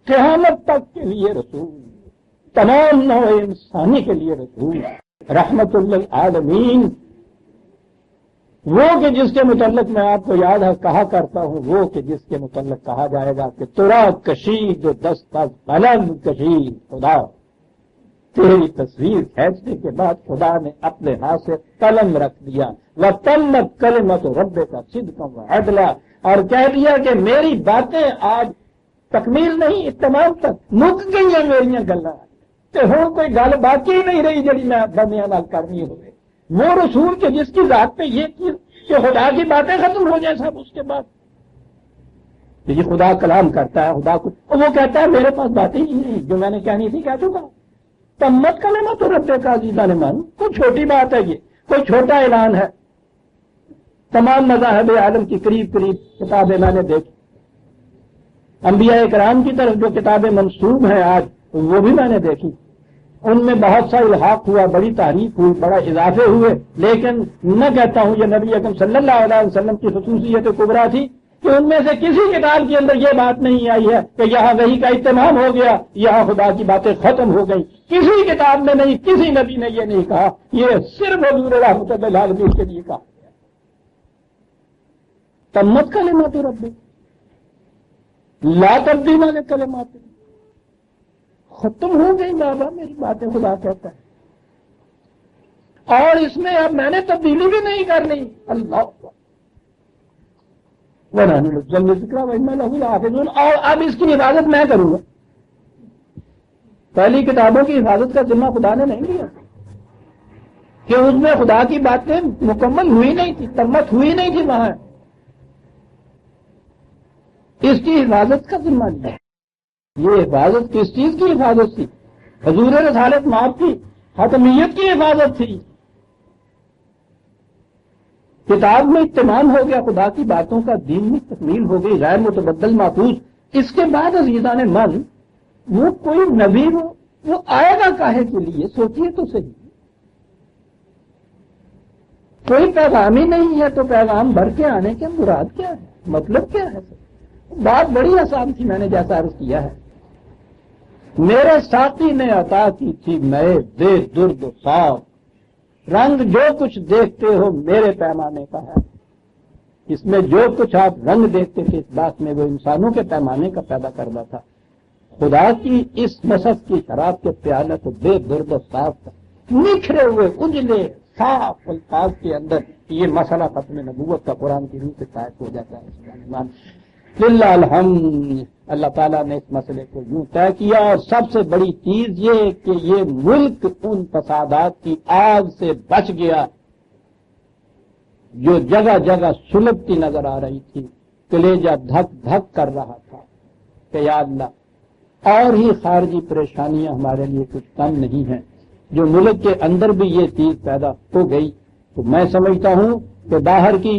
قیامت تک کے لیے رسول، تمام نوع انسانی کے لیے رسول، رحمت للعالمین، وہ کہ جس کے متعلق میں آپ کو یاد ہے کہا کرتا ہوں، وہ کہ جس کے متعلق کہا جائے گا کہ ترا کشید جو 10 قلم کشید، خدا تیری تصویر کھینچنے کے بعد خدا نے اپنے ہاتھ سے قلم رکھ دیا، وَتَمَّتْ كَلِمَةُ رَبِّكَ صِدْقًا وَعَدْلًا، اور کہہ دیا کہ میری باتیں آج تکمیل نہیں، تمام تک مک گئی ہیں میری گلاں، تے ہوں کوئی گل باقی نہیں رہی جڑی میں بندیاں نال کرنی ہوئے۔ وہ رسول کے جس کی ذات پہ یہ چیز کہ خدا کی باتیں ختم ہو جائیں سب، اس کے بعد یہ خدا کلام کرتا ہے، خدا کو وہ کہتا ہے میرے پاس باتیں ہی نہیں، جو میں نے کہنی تھی کہہ چکا۔ تمت کلمۃ ربک کا عزیزان من، کوئی چھوٹی بات ہے، یہ کوئی چھوٹا اعلان ہے۔ تمام مذاہب عالم کی قریب قریب کتابیں میں نے دیکھی، انبیاء کرام کی طرف جو کتابیں منسوب ہیں آج وہ بھی میں نے دیکھی، ان میں بہت سا الحاق ہوا، بڑی تعریف ہوئی، بڑا اضافے ہوئے، لیکن میں کہتا ہوں یہ نبی اکرم صلی اللہ علیہ وسلم کی خصوصیت کبریٰ تھی کہ ان میں سے کسی کتاب کے اندر یہ بات نہیں آئی ہے کہ یہاں وحی کا اہتمام ہو گیا، یہاں خدا کی باتیں ختم ہو گئی، کسی کتاب میں نہیں، کسی نبی نے یہ نہیں کہا، یہ صرف حضور رحمت للعالمین کے لیے کہا گیا۔ تمت کلمات ربک لا تبدیل لکلمات، ختم ہو گئی بابا میری باتیں، خدا کہتا ہے، اور اس میں اب میں نے تبدیلی بھی نہیں کرنی۔ اللہ وَنَحْنُ نُزِّلُ الذِّكْرَ وَإِنَّا لَهُ لَحَافِظُونَ۔ اور اب اس کی حفاظت میں کروں گا۔ پہلی کتابوں کی حفاظت کا ذمہ خدا نے نہیں لیا کہ اس میں خدا کی باتیں مکمل ہوئی نہیں تھی، تمت ہوئی نہیں تھی وہاں، اس کی حفاظت کا ذمہ لیا۔ یہ حفاظت کس چیز کی حفاظت تھی؟ حضور رسالت مآب کی حتمیت کی حفاظت تھی۔ کتاب میں اہتمام ہو گیا، خدا کی باتوں کا دین میں تکمیل ہو گئی، غیر متبدل محفوظ۔ اس کے بعد عزیزان من، وہ کوئی نبی وہ آئے گا کاہے کے لیے؟ سوچئے تو صحیح، کوئی پیغام ہی نہیں ہے تو پیغام بھر کے آنے کے مراد کیا ہے؟ مطلب کیا ہے؟ بات بڑی آسان تھی، میں نے جیسا عرض کیا ہے۔ میرے ساقی نے عطا کی تھی میں بے درد و صاف، رنگ جو کچھ دیکھتے ہو میرے پیمانے کا ہے۔ اس میں جو کچھ آپ رنگ دیکھتے تھے اس بات میں وہ انسانوں کے پیمانے کا پیدا کرتا تھا۔ خدا کی اس نصف کی شراب کے پیالہ تو بے درد و صاف تھا، نکھرے ہوئے اجلے صاف الفاظ کے اندر یہ مسئلہ ختم نبوت کا قرآن کی روح سے ثابت ہو جاتا ہے۔ للہ الحمد، اللہ تعالیٰ نے اس مسئلے کو یوں طے کیا، اور سب سے بڑی چیز یہ کہ یہ ملک ان فسادات کی آگ سے بچ گیا جو جگہ جگہ سلگتی نظر آ رہی تھی، کلیجہ دھک دھک کر رہا تھا کہ یا اللہ، اور ہی خارجی پریشانیاں ہمارے لیے کچھ کم نہیں ہیں، جو ملک کے اندر بھی یہ چیز پیدا ہو گئی، تو میں سمجھتا ہوں کہ باہر کی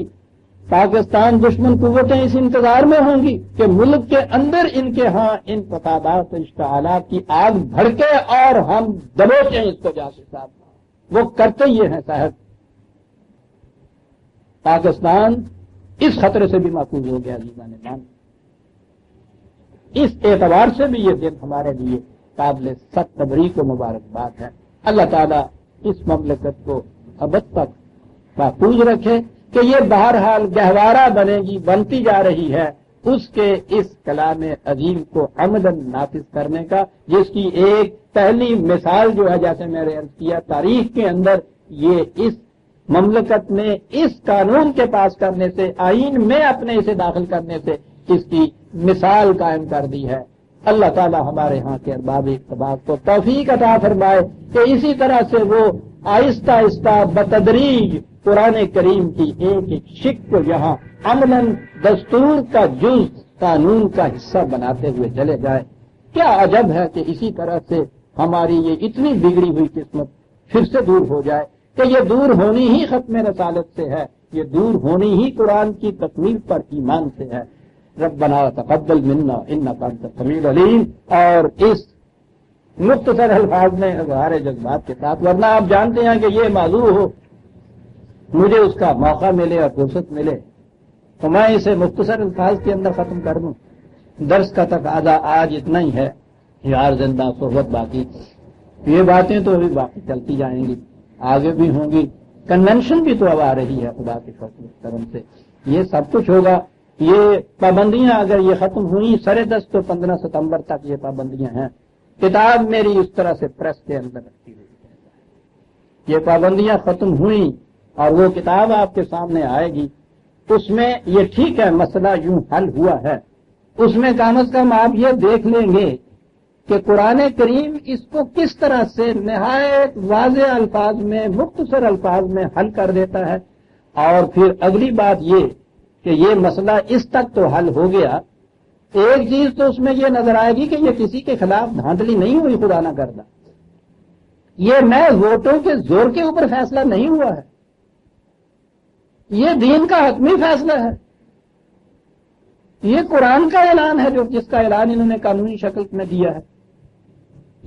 پاکستان دشمن قوتیں اس انتظار میں ہوں گی کہ ملک کے اندر ان کے ہاں ان فسادات و اشتعالات کی آگ بھڑکے اور ہم دبوچیں اس کو جا کے ساتھ۔ وہ کرتے یہ ہیں صاحب۔ پاکستان اس خطرے سے بھی محفوظ ہو گیا عزیزان مان۔ اس اعتبار سے بھی یہ دن ہمارے لیے قابل سخت تبریک و مبارکباد ہے۔ اللہ تعالیٰ اس مملکت کو ابد تک محفوظ رکھے کہ یہ بہرحال گہوارہ بنے گی، بنتی جا رہی ہے اس کے اس کلام عظیم کو عملاً نافذ کرنے کا، جس کی ایک پہلی مثال جو ہے، جیسے میں نے عرض کیا، تاریخ کے اندر یہ اس مملکت میں اس قانون کے پاس کرنے سے، آئین میں اپنے اسے داخل کرنے سے اس کی مثال قائم کر دی ہے۔ اللہ تعالی ہمارے ہاں کے ارباب اقتدار کو توفیق عطا فرمائے کہ اسی طرح سے وہ آہستہ آہستہ بتدریج قرآن کریم کی ایک ایک شق کو یہاں عملاً دستور کا جز، قانون کا حصہ بناتے ہوئے چلے جائے۔ کیا عجب ہے کہ اسی طرح سے ہماری یہ اتنی بگڑی ہوئی قسمت پھر سے دور ہو جائے، کہ یہ دور ہونی ہی ختم رسالت سے ہے، یہ دور ہونی ہی قرآن کی تکمیل پر ایمان سے ہے۔ ربنا تقبل منا انک انت السمیع العلیم۔ اور اس مختصر الفاظ میں اظہار جذبات کے ساتھ، ورنہ آپ جانتے ہیں کہ یہ موضوع ہو، مجھے اس کا موقع ملے اور فرصت ملے تو میں اسے مختصر الفاظ کے اندر ختم کر دوں۔ درس کا تقاضا آج اتنا ہی ہے، یار زندہ صحبت باقی، یہ باتیں تو ابھی باقی چلتی جائیں گی، آگے بھی ہوں گی، کنونشن بھی تو اب آ رہی ہے خدا کے فضل و کرم سے، یہ سب کچھ ہوگا۔ یہ پابندیاں اگر یہ ختم ہوئی، سرے دست تو 15 ستمبر تک یہ پابندیاں ہیں۔ کتاب میری اس طرح سے پریس کے اندر رکھی ہوئی ہے، یہ پابندیاں ختم ہوئیں اور وہ کتاب آپ کے سامنے آئے گی، اس میں یہ ٹھیک ہے مسئلہ یوں حل ہوا ہے، اس میں کم از کم آپ یہ دیکھ لیں گے کہ قرآن کریم اس کو کس طرح سے نہایت واضح الفاظ میں، مختصر الفاظ میں حل کر دیتا ہے۔ اور پھر اگلی بات یہ کہ یہ مسئلہ اس تک تو حل ہو گیا، ایک چیز تو اس میں یہ نظر آئے گی کہ یہ کسی کے خلاف دھاندلی نہیں ہوئی، خدا نہ کردہ، یہ محض ووٹوں کے زور کے اوپر فیصلہ نہیں ہوا ہے، یہ دین کا حتمی فیصلہ ہے، یہ قرآن کا اعلان ہے، جو جس کا اعلان انہوں نے قانونی شکل میں دیا ہے۔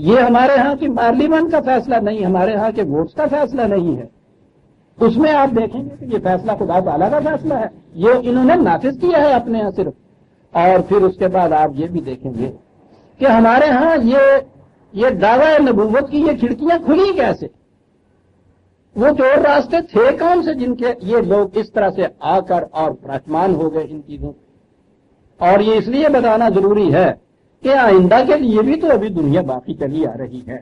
یہ ہمارے ہاں کی پارلیمنٹ کا فیصلہ نہیں، ہمارے ہاں کے ووٹس کا فیصلہ نہیں ہے، اس میں آپ دیکھیں گے کہ یہ فیصلہ خدا تعالیٰ کا فیصلہ ہے، یہ انہوں نے نافذ کیا ہے اپنے ہاں صرف۔ اور پھر اس کے بعد آپ یہ بھی دیکھیں گے کہ ہمارے ہاں یہ دعویٰ نبوت کی یہ کھڑکیاں کھلی کیسے، وہ چور راستے تھے کون سے جن کے یہ لوگ اس طرح سے آ کر اور پرہمان ہو گئے ان چیزوں۔ اور یہ اس لیے بتانا ضروری ہے کہ آئندہ کے لیے بھی تو ابھی دنیا باقی چلی آ رہی ہے،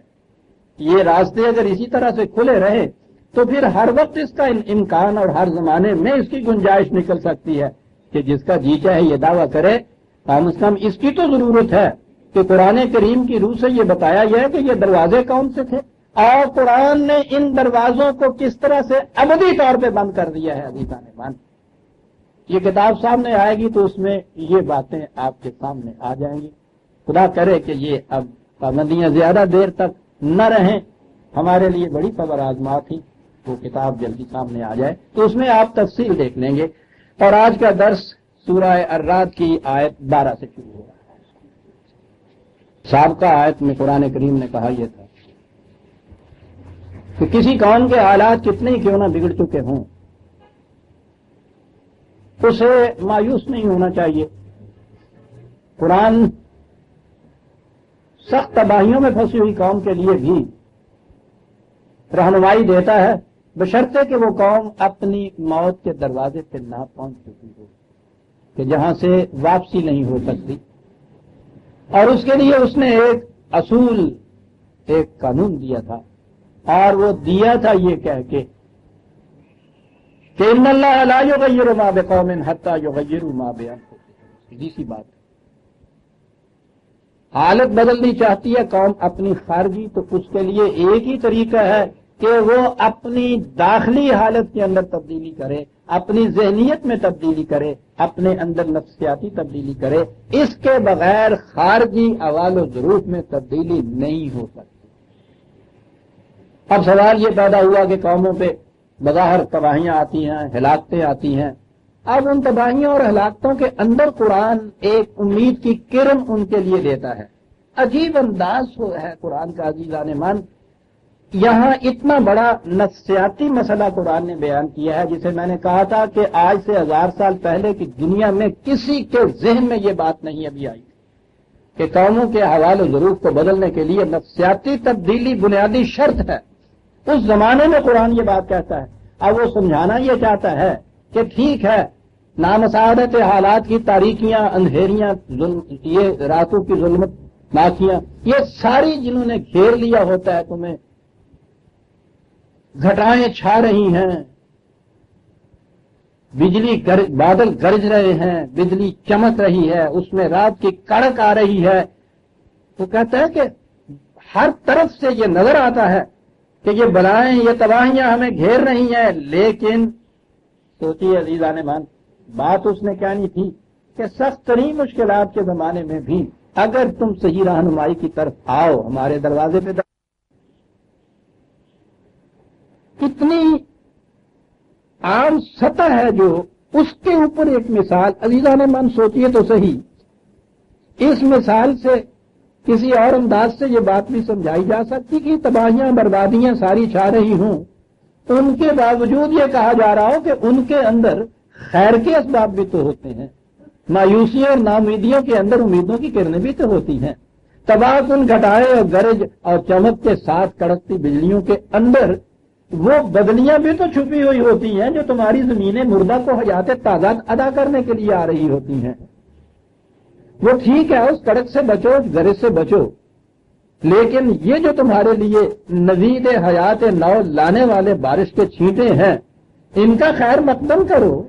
یہ راستے اگر اسی طرح سے کھلے رہے تو پھر ہر وقت اس کا امکان اور ہر زمانے میں اس کی گنجائش نکل سکتی ہے کہ جس کا جی چاہے یہ دعویٰ کرے، کم از کم اس کی تو ضرورت ہے کہ قرآن کریم کی روح سے یہ بتایا گیا ہے کہ یہ دروازے کون سے تھے اور قرآن نے ان دروازوں کو کس طرح سے ابدی طور پہ بند کر دیا ہے۔ عزیزان مان، یہ کتاب سامنے آئے گی تو اس میں یہ باتیں آپ کے سامنے آ جائیں گی۔ خدا کرے کہ یہ اب پابندیاں زیادہ دیر تک نہ رہیں، ہمارے لیے بڑی خبر آزما تھی، وہ کتاب جلدی سامنے آ جائے تو اس میں آپ تفصیل دیکھ لیں گے۔ اور آج کا درس سورہ الرعد کی آیت 12 سے شروع ہو رہا ہے۔ سابقہ آیت میں قرآن کریم نے کہا یہ تھا کہ کسی قوم کے حالات کتنے ہی کیوں نہ بگڑ چکے ہوں، اسے مایوس نہیں ہونا چاہیے۔ قرآن سخت تباہیوں میں پھنسی ہوئی قوم کے لیے بھی رہنمائی دیتا ہے، بشرطے کہ وہ قوم اپنی موت کے دروازے پہ نہ پہنچ چکی ہو، کہ جہاں سے واپسی نہیں ہو سکتی۔ اور اس کے لیے اس نے ایک اصول، ایک قانون دیا تھا، اور وہ دیا تھا یہ کہہ کے کہ ان اللہ لا یغیر ما بقوم حتی یغیروا ما بانفسہم۔ سیدھی سی بات، حالت بدلنی چاہتی ہے قوم اپنی خارجی، تو اس کے لیے ایک ہی طریقہ ہے کہ وہ اپنی داخلی حالت کے اندر تبدیلی کرے، اپنی ذہنیت میں تبدیلی کرے، اپنے اندر نفسیاتی تبدیلی کرے۔ اس کے بغیر خارجی احوال و ظروف میں تبدیلی نہیں ہو سکتی۔ اب سوال یہ پیدا ہوا کہ قوموں پہ بظاہر تباہیاں آتی ہیں، ہلاکتیں آتی ہیں۔ اب ان تباہیوں اور ہلاکتوں کے اندر قرآن ایک امید کی کرن ان کے لیے دیتا ہے۔ عجیب انداز ہے قرآن کا، عزیزان مان۔ یہاں اتنا بڑا نفسیاتی مسئلہ قرآن نے بیان کیا ہے، جسے میں نے کہا تھا کہ آج سے 1000 سال پہلے کی دنیا میں کسی کے ذہن میں یہ بات نہیں ابھی آئی کہ قوموں کے حوال و ظروف کو بدلنے کے لیے نفسیاتی تبدیلی بنیادی شرط ہے۔ اس زمانے میں قرآن یہ بات کہتا ہے۔ اب وہ سمجھانا یہ چاہتا ہے کہ ٹھیک ہے، نامساعدت حالات کی تاریکیاں، اندھیریاں، یہ راتوں کی ظلمت ناکیاں، یہ ساری جنہوں نے گھیر لیا ہوتا ہے تمہیں، گھٹائیں چھا رہی ہیں، بجلی بادل گرج رہے ہیں، بجلی چمک رہی ہے، اس میں رات کی کڑک آ رہی ہے، تو کہتا ہے کہ ہر طرف سے یہ نظر آتا ہے کہ یہ بلائیں، یہ تباہیاں ہمیں گھیر رہی ہیں، لیکن سوچیے عزیزان مان، بات اس نے کیا نہیں تھی کہ سخت ترین مشکلات کے زمانے میں بھی اگر تم صحیح رہنمائی کی طرف آؤ، ہمارے دروازے پہ کتنی عام سطح ہے جو اس کے اوپر ایک مثال، عزیزان من سوچیے تو صحیح، اس مثال سے کسی اور انداز سے یہ بات بھی سمجھائی جا سکتی کہ تباہیاں بربادیاں ساری چھا رہی ہوں، ان کے باوجود یہ کہا جا رہا ہو کہ ان کے اندر خیر کے اسباب بھی تو ہوتے ہیں، مایوسیوں اور ناامیدیوں کے اندر امیدوں کی کرنیں بھی تو ہوتی ہیں، تباہ کن گھٹائے اور گرج اور چمک کے ساتھ کڑکتی بجلیوں کے اندر وہ بدلیاں بھی تو چھپی ہوئی ہوتی ہیں جو تمہاری زمینیں مردہ کو حیات تازہ ادا کرنے کے لیے آ رہی ہوتی ہیں۔ وہ ٹھیک ہے، اس کڑک سے بچو، اس گرج سے بچو، لیکن یہ جو تمہارے لیے نوید حیات نو لانے والے بارش کے چھینٹے ہیں، ان کا خیر مقدم کرو،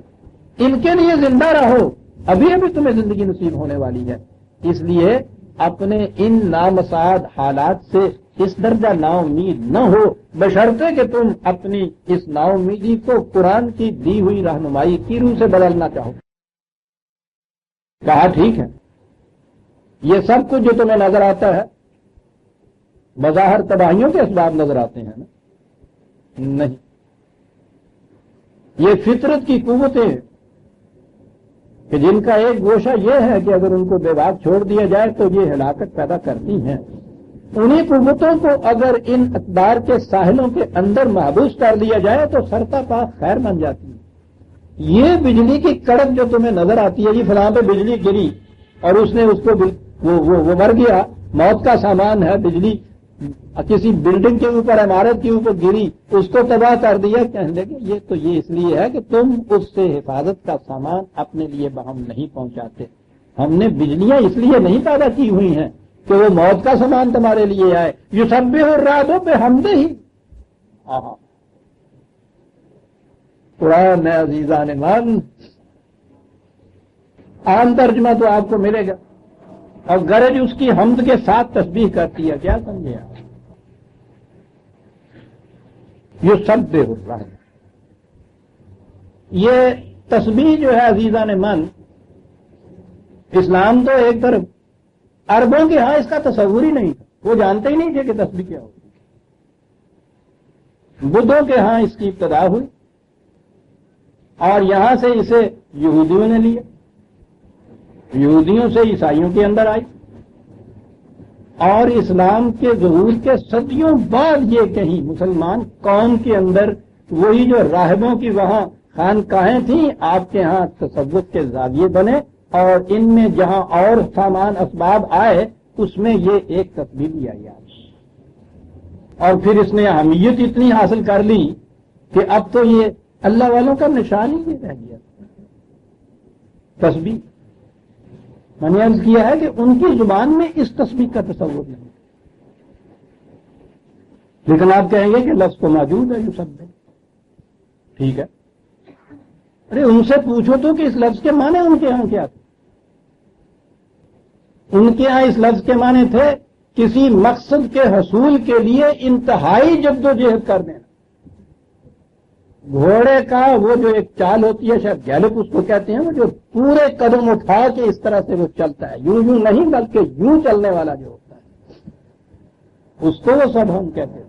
ان کے لیے زندہ رہو، ابھی ابھی تمہیں زندگی نصیب ہونے والی ہے۔ اس لیے اپنے ان نامساعد حالات سے اس درجہ نا امید نہ ہو، بشرطے کہ تم اپنی اس نا امیدی کو قرآن کی دی ہوئی رہنمائی کی روح سے بدلنا چاہو۔ کہا ٹھیک ہے، یہ سب کچھ جو تمہیں نظر آتا ہے بظاہر تباہیوں کے اسباب نظر آتے ہیں نا؟ نہیں، یہ فطرت کی قوتیں کہ جن کا ایک گوشہ یہ ہے کہ اگر ان کو بے باک چھوڑ دیا جائے تو یہ ہلاکت پیدا کرتی ہیں، انہی قوتوں کو اگر ان اقدار کے ساحلوں کے اندر محبوس کر دیا جائے تو سرتا پاک خیر بن جاتی ہے۔ یہ بجلی کی کڑک جو تمہیں نظر آتی ہے، یہ فلاں پہ بجلی گری اور اس نے اس کو وہ مر گیا، موت کا سامان ہے، بجلی کسی بلڈنگ کے اوپر، عمارت کے اوپر گری، اس کو تباہ کر دیا، کہنے لگے یہ اس لیے ہے کہ تم اس سے حفاظت کا سامان اپنے لیے بہم نہیں پہنچاتے۔ ہم نے بجلیاں اس لیے نہیں پیدا کی ہوئی ہیں کہ وہ موت کا سامان تمہارے لیے آئے۔ یسبح الرعد بحمدہ، قرآن عزیزان من عام ترجمہ تو آپ کو ملے گا، اور گرج اس کی حمد کے ساتھ تسبیح کرتی ہے. کیا سمجھے آپ؟ یسبح الرحمن. یہ تسبیح جو ہے عزیزان من، اسلام تو ایک طرف، عربوں کے ہاں اس کا تصور ہی نہیں تھا، وہ جانتے ہی نہیں تھے کہ تسبیح کیا ہوتی. بدھوں کے ہاں اس کی ابتدا ہوئی، اور یہاں سے اسے یہودیوں نے لیا، یہودیوں سے عیسائیوں کے اندر آئی، اور اسلام کے ظہور کے صدیوں بعد یہ کہیں مسلمان قوم کے اندر وہی جو راہبوں کی وہاں خانقاہیں تھیں، آپ کے ہاں تصوف کے زاویے بنے، اور ان میں جہاں اور سامان اسباب آئے اس میں یہ ایک تسبیح بھی آئی آج. اور پھر اس نے اہمیت اتنی حاصل کر لی کہ اب تو یہ اللہ والوں کا نشان ہی نہیں رہ گیا تسبیح. میں نے عرض کیا ہے کہ ان کی زبان میں اس تسبیح کا تصور نہیں، لیکن آپ کہیں گے کہ لفظ تو موجود ہے یسبح. ٹھیک ہے، ارے ان سے پوچھو تو کہ اس لفظ کے معنی ان کے یہاں کیا تھے. ان کے یہاں اس لفظ کے معنی تھے کسی مقصد کے حصول کے لیے انتہائی جدوجہد کر دینا. گھوڑے کا وہ جو ایک چال ہوتی ہے، شاید گیلپ اس کو کہتے ہیں، وہ جو پورے قدم اٹھا کے اس طرح سے وہ چلتا ہے، یوں یوں نہیں بلکہ یوں چلنے والا جو ہوتا ہے، اس کو وہ سب ہم کہتے ہیں.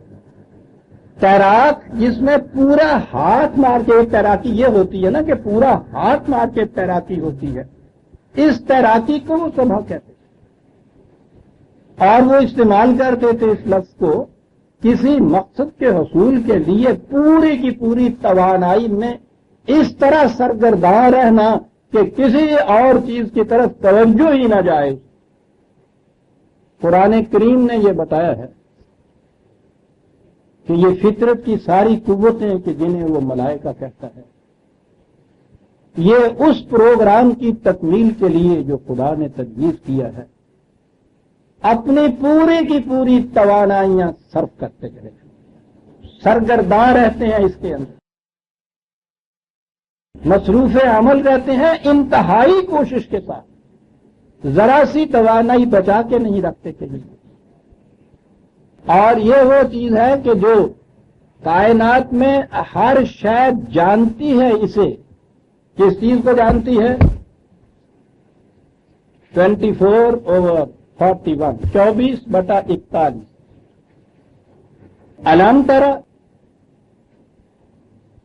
تیراک جس میں پورا ہاتھ مار کے، تیراکی یہ ہوتی ہے نا کہ پورا ہاتھ مار کے تیراکی ہوتی ہے، اس تیراکی کو وہ سبھا کہتے ہیں. اور وہ استعمال کرتے تھے اس لفظ کو کسی مقصد کے حصول کے لیے پوری کی پوری توانائی میں اس طرح سرگرداں رہنا کہ کسی اور چیز کی طرف توجہ ہی نہ جائے. قرآن کریم نے یہ بتایا ہے کہ یہ فطرت کی ساری قوتیں کہ جنہیں وہ ملائکہ کہتا ہے، یہ اس پروگرام کی تکمیل کے لیے جو خدا نے تجویز کیا ہے اپنی پوری کی پوری توانائیاں صرف کرتے چلے جائیں، سرگرداں رہتے ہیں، اس کے اندر مصروف عمل رہتے ہیں، انتہائی کوشش کے ساتھ، ذرا سی توانائی بچا کے نہیں رکھتے کہیں. اور یہ وہ چیز ہے کہ جو کائنات میں ہر شے جانتی ہے اسے. کس چیز کو جانتی ہے؟ 24/41 24/41. علم ترا،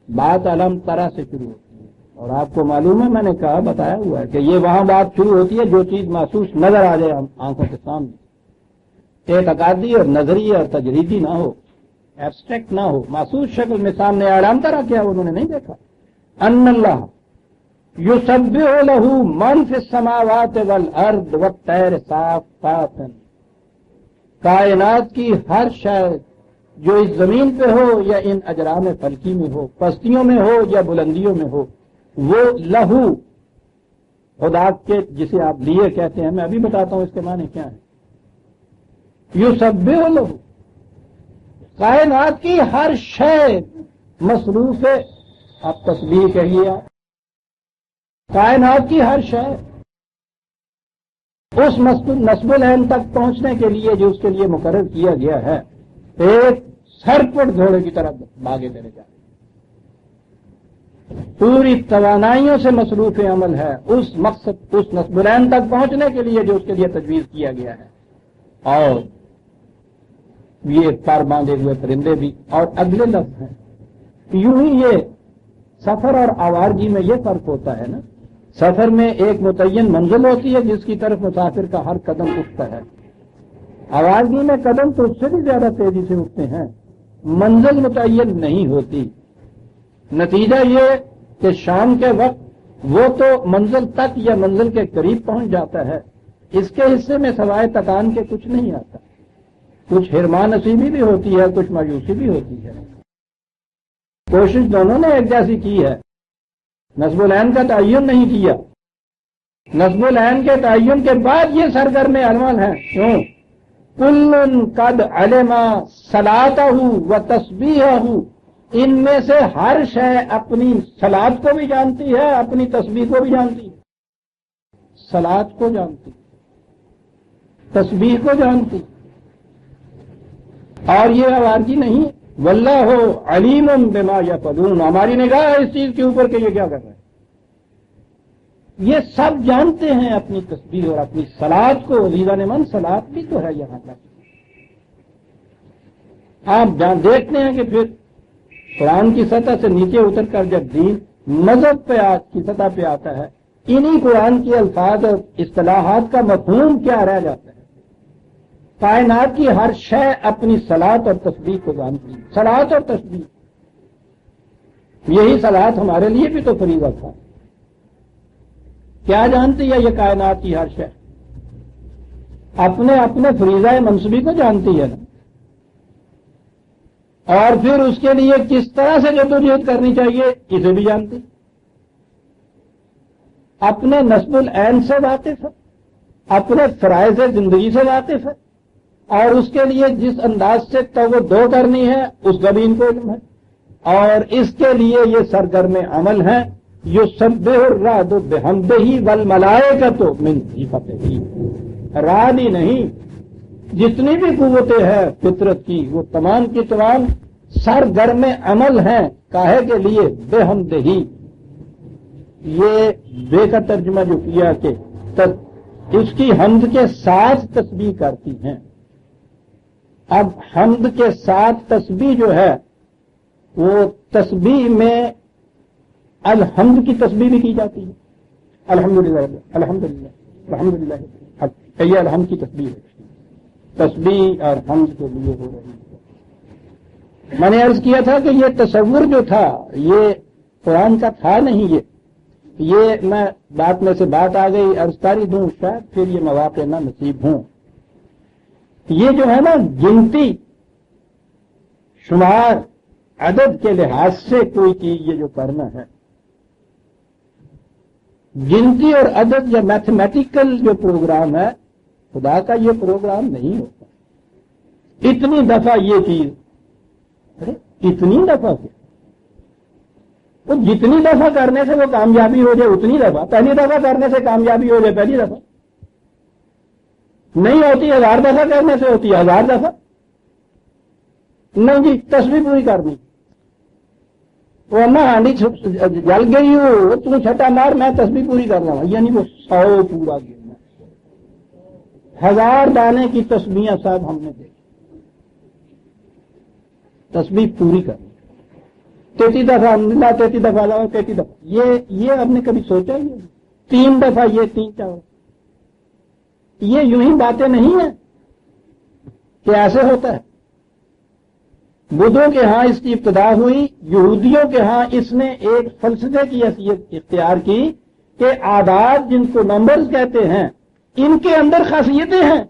بات علم ترا سے شروع ہوتی ہے، اور آپ کو معلوم ہے، میں نے کہا بتایا ہوا ہے کہ یہ وہاں بات شروع ہوتی ہے جو چیز محسوس نظر آ جائے ہم آنکھوں کے سامنے، اعتقادی اور نظری اور تجریدی نہ ہو، ایبسٹریکٹ نہ ہو، محسوس شکل میں سامنے. علم ترا کیا انہوں نے نہیں دیکھا؟ ان اللہ یسبح لہ من فی السماوات والارض والطیر صافات. کائنات کی ہر شے جو اس زمین پہ ہو یا ان اجرام فلکی میں ہو، پستیوں میں ہو یا بلندیوں میں ہو، وہ لہو خدا کے، جسے آپ لیے کہتے ہیں، میں ابھی بتاتا ہوں اس کے معنی کیا ہے. یسبح لہ، کائنات کی ہر شے مصروف ہے. آپ تسبیح کہیے، کائنات کی ہر شے اس نصب العین تک پہنچنے کے لیے جو اس کے لیے مقرر کیا گیا ہے، ایک سرپٹ گھوڑے کی طرح بھاگے چلے جائے، پوری توانائیوں سے مصروف عمل ہے اس مقصد، اس نصب العین تک پہنچنے کے لیے جو اس کے لیے تجویز کیا گیا ہے. اور یہ پر باندھے ہوئے پرندے بھی. اور اگلے لفظ ہیں، یوں ہی یہ سفر اور آوارگی میں یہ فرق ہوتا ہے نا. سفر میں ایک متعین منزل ہوتی ہے جس کی طرف مسافر کا ہر قدم اٹھتا ہے. آوارگی میں قدم تو اس سے بھی زیادہ تیزی سے اٹھتے ہیں، منزل متعین نہیں ہوتی. نتیجہ یہ کہ شام کے وقت وہ تو منزل تک یا منزل کے قریب پہنچ جاتا ہے، اس کے حصے میں سوائے تکان کے کچھ نہیں آتا. کچھ حرمان نصیبی بھی ہوتی ہے، کچھ مایوسی بھی ہوتی ہے. کوشش دونوں نے ایک جیسی کی ہے. نصب العین کا تعین نہیں کیا، نصب العین کے تعین کے بعد یہ سرگرم عمل ہے. کیوں؟ کل قد علم صلاتہ و تسبیحہ، ان میں سے ہر شے اپنی صلات کو بھی جانتی ہے، اپنی تسبیح کو بھی جانتی ہے. صلاۃ کو جانتی، تسبیح کو جانتی، اور یہ آوارگی نہیں، واللہ علیم بما یفعلون، ہماری نگاہ ہے اس چیز کے اوپر کہ یہ کیا کر رہے ہیں، یہ سب جانتے ہیں اپنی تسبیح اور اپنی صلاۃ کو۔ عزیزان من، صلاۃ بھی تو ہے یہاں کا۔ آپ دیکھتے ہیں کہ پھر قرآن کی سطح سے نیچے اتر کر جب دین مذہب کی سطح پہ آتا ہے، انہی قرآن کے الفاظ اور اصطلاحات کا مفہوم کیا رہ جاتا ہے۔ کائنات کی ہر شے اپنی صلاۃ اور تسبیح کو جانتی ہے۔ صلاۃ اور تسبیح، یہی صلاۃ ہمارے لیے بھی تو فریضہ تھا۔ کیا جانتی ہے یہ کائنات کی ہر شے؟ اپنے اپنے فریضہ منصبی کو جانتی ہے نا، اور پھر اس کے لیے کس طرح سے جدوجہد کرنی چاہیے اسے بھی جانتی، اپنے نصب العین سے واقف ہے، اپنے فرائض زندگی سے واقف ہے، اور اس کے لیے جس انداز سے توجہ کرنی ہے اس کا بھی ان کو علم ہے، اور اس کے لیے یہ سرگرم عمل ہے۔ یسبح الرعد بحمدہ والملائکۃ من خیفتہ، رعد ہی نہیں، جتنی بھی قوتیں ہیں فطرت کی وہ تمام کی تمام سرگرم عمل ہیں، کاہے کے لیے؟ بحمدہ۔ یہ بے کا ترجمہ جو کیا کہ اس کی حمد کے ساتھ تسبیح کرتی ہیں۔ اب حمد کے ساتھ تسبیح جو ہے وہ تسبیح میں الحمد کی تسبیح بھی کی جاتی ہے، الحمدللہ الحمدللہ الحمدللہ، یہ الحمد کی تسبیح ہے، تسبیح اور حمد کے لیے ہو رہی ہے۔ میں نے عرض کیا تھا کہ یہ تصور جو تھا یہ قرآن کا تھا نہیں، یہ میں بات میں سے بات آ گئی، عرض کاری دوں، شاید پھر یہ مواقع نہ نصیب ہوں۔ یہ جو ہے نا گنتی شمار عدد کے لحاظ سے کوئی چیز یہ جو کرنا ہے، گنتی اور عدد یا میتھمیٹیکل جو پروگرام ہے، خدا کا یہ پروگرام نہیں ہوتا۔ اتنی دفعہ یہ چیز، اتنی دفعہ کیا؟ وہ جتنی دفعہ کرنے سے وہ کامیابی ہو جائے اتنی دفعہ، پہلی دفعہ کرنے سے کامیابی ہو جائے پہلی دفعہ نہیں ہوتی، 1000 دفعہ کرنے سے ہوتی ہے 1000 دفعہ۔ نہیں جی تسبیح پوری کرنی، وہ اما ہانڈی جل گئی ہو تم چھٹا مار میں تسبیح پوری کر رہا ہوں، یعنی وہ 100 پورا گرنا، 1000 دانے کی تسبیحیں صاحب ہم نے دیکھی، تسبیح پوری کرنی 33 دفعہ الحمدللہ، 33 دفعہ اللہ، 33 دفعہ، یہ ہم نے کبھی سوچا ہی 3 دفعہ یہ 3 4، یہ یوں ہی باتیں نہیں ہیں کہ ایسے ہوتا ہے۔ بدھوں کے ہاں اس کی ابتدا ہوئی، یہودیوں کے ہاں اس نے ایک فلسفے کی حیثیت اختیار کی کہ اعداد جن کو نمبرز کہتے ہیں ان کے اندر خاصیتیں ہیں،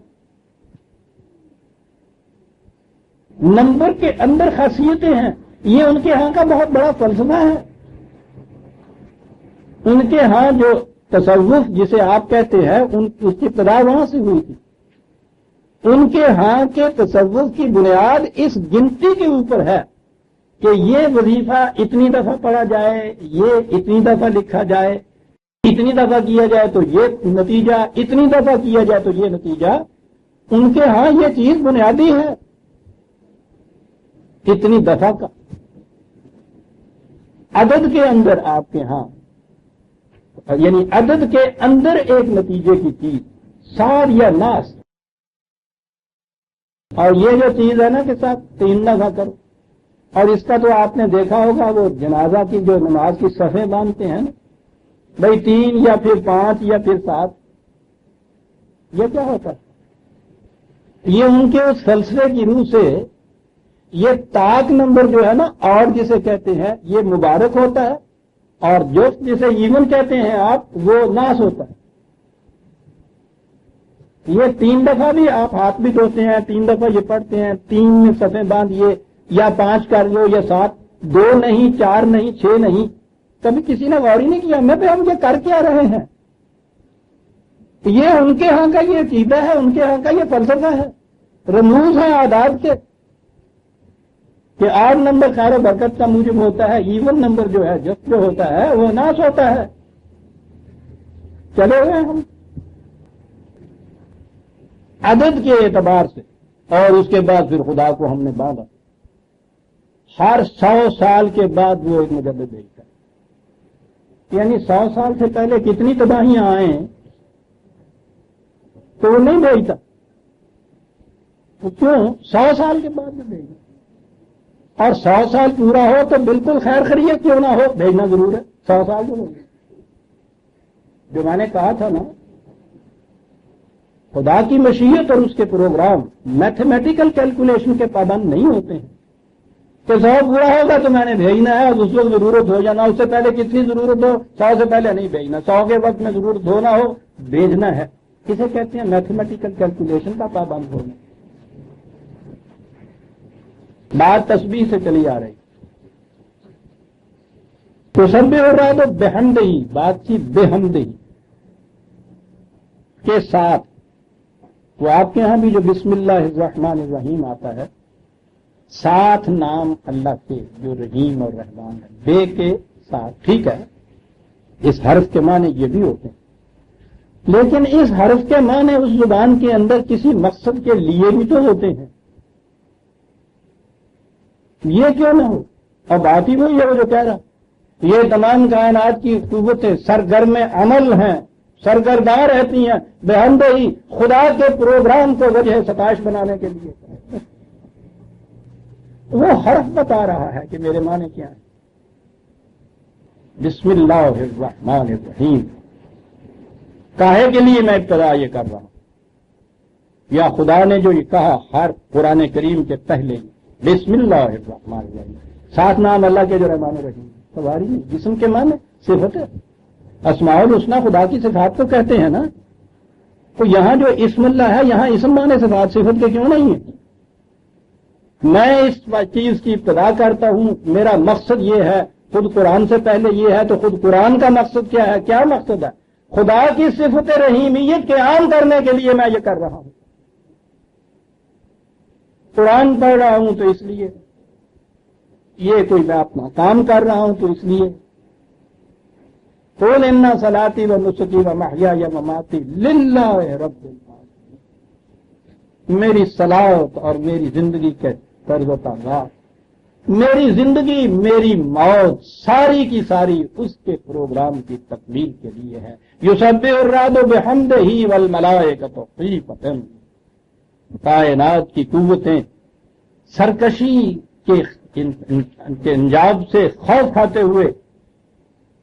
نمبر کے اندر خاصیتیں ہیں، یہ ان کے ہاں کا بہت بڑا فلسفہ ہے۔ ان کے ہاں جو تصوف جسے آپ کہتے ہیں اس کی ابتدا وہاں سے ہوئی تھی، ان کے ہاں کے تصوف کی بنیاد اس گنتی کے اوپر ہے کہ یہ وظیفہ اتنی دفعہ پڑھا جائے، یہ اتنی دفعہ لکھا جائے، اتنی دفعہ کیا جائے تو یہ نتیجہ، اتنی دفعہ کیا جائے تو یہ نتیجہ، ان کے ہاں یہ چیز بنیادی ہے، اتنی دفعہ کا عدد کے اندر آپ کے ہاں، یعنی عدد کے اندر ایک نتیجے کی چیز سار یا ناس، اور یہ جو چیز ہے نا کہ صاحب 3 دفعہ کرو، اور اس کا تو آپ نے دیکھا ہوگا وہ جنازہ کی جو نماز کی صفیں باندھتے ہیں نا بھائی 3 یا پھر 5 یا پھر 7، یہ کیا ہوتا ہے؟ یہ ان کے اس فلسفے کی روح سے یہ طاق نمبر جو ہے نا اور جسے کہتے ہیں یہ مبارک ہوتا ہے، اور جو جسے ایون کہتے ہیں آپ وہ ناس ہوتا ہے۔ یہ 3 دفعہ بھی آپ ہاتھ بھی دھوتے ہیں، 3 دفعہ یہ پڑھتے ہیں، 3 صفیں باندھیے یا 5 کر لو یا 7، 2 نہیں، 4 نہیں، 6 نہیں، کبھی کسی نے غور ہی نہیں کیا میں پہ ہم یہ کر کیا رہے ہیں۔ یہ ان کے ہاں کا یہ عقیدہ ہے، ان کے ہاں کا یہ فلسفہ ہے، رموز ہیں اعداد کے کہ 8 نمبر خیر و برکت کا موجب ہوتا ہے، ایون نمبر جو ہے جس جو ہوتا ہے وہ ناس ہوتا ہے۔ چلے ہوئے ہم عدد کے اعتبار سے، اور اس کے بعد پھر خدا کو ہم نے باندھا. ہر 100 سال کے بعد وہ ایک مجدد بھیجتا ہے. یعنی 100 سال سے پہلے کتنی تباہیاں آئیں تو وہ نہیں بھیجتا. تو کیوں 100 سال کے بعد میں بھیجنا؟ اور 100 سال پورا ہو تو بالکل خیر خیریت کیوں نہ ہو، بھیجنا ضرور ہے. 100 سال جو ہو گئے. جو میں نے کہا تھا نا، خدا کی مشیت اور اس کے پروگرام میتھمیٹیکل کیلکولیشن کے پابند نہیں ہوتے ہیں کہ 100 پورا ہوگا تو میں نے بھیجنا ہے اور اس وقت ضرورت ہو جانا، اس سے پہلے کتنی ضرورت ہو 100 سے پہلے نہیں بھیجنا، 100 کے وقت میں ضرورت ہو نہ ہو بھیجنا ہے. کسے کہتے ہیں؟ میتھمیٹیکل کیلکولیشن کا پابند ہونا. بات تسبیح سے چلی آ رہی. تو سب ہو رہا ہے تو بحمدہی، بات کی بحمدہی کے ساتھ. تو آپ کے ہاں بھی جو بسم اللہ الرحمن الرحیم آتا ہے، 7 نام اللہ کے جو رحیم اور رحمان ہے، بے کے ساتھ. ٹھیک ہے، اس حرف کے معنی یہ بھی ہوتے ہیں، لیکن اس حرف کے معنی اس زبان کے اندر کسی مقصد کے لیے بھی تو ہوتے ہیں. یہ کیوں نہ ہو؟ اور بات ہی وہی ہے وہ جو کہہ رہا، یہ تمام کائنات کی قوتیں سرگرم عمل ہیں، سرگرداں رہتی ہیں بحمدہی، خدا کے پروگرام کو وجہ ستائش بنانے کے لیے. وہ حرف بتا رہا ہے کہ میرے معنی کیا ہے. بسم اللہ الرحمن الرحیم کاہے کے لیے میں ابتدا یہ کر رہا ہوں؟ یا خدا نے جو یہ کہا ہر قرآن کریم کے پہلے بسم اللہ الرحمن الرحیم، 7 نام اللہ کے جو رحمان الرحیم. سواری جسم کے معنی صفت ہے، اسماء الحسنی خدا کی صفات کو کہتے ہیں نا. تو یہاں جو اسم اللہ ہے، یہاں اسم معنی صفات صفت کے کیوں نہیں ہے؟ میں اس چیز کی ابتدا کرتا ہوں، میرا مقصد یہ ہے، خود قرآن سے پہلے یہ ہے، تو خود قرآن کا مقصد کیا ہے؟ کیا مقصد ہے؟ خدا کی صفت رحیمیت کے عام کرنے کے لیے میں یہ کر رہا ہوں. قرآن پڑھ رہا ہوں تو اس لیے، یہ کوئی میں اپنا کام کر رہا ہوں تو اس لیے. قل ان صلاتی و نسکی و محیای و مماتی للہ رب العالمین. میری صلات اور میری زندگی کے طرز و تعداد، میری زندگی میری موت ساری کی ساری اس کے پروگرام کی تکمیل کے لیے ہے. یسبح الرعد بحمدہ والملائکۃ خیفۃ. کائنات کی قوتیں سرکشی کے انجام سے خوف کھاتے ہوئے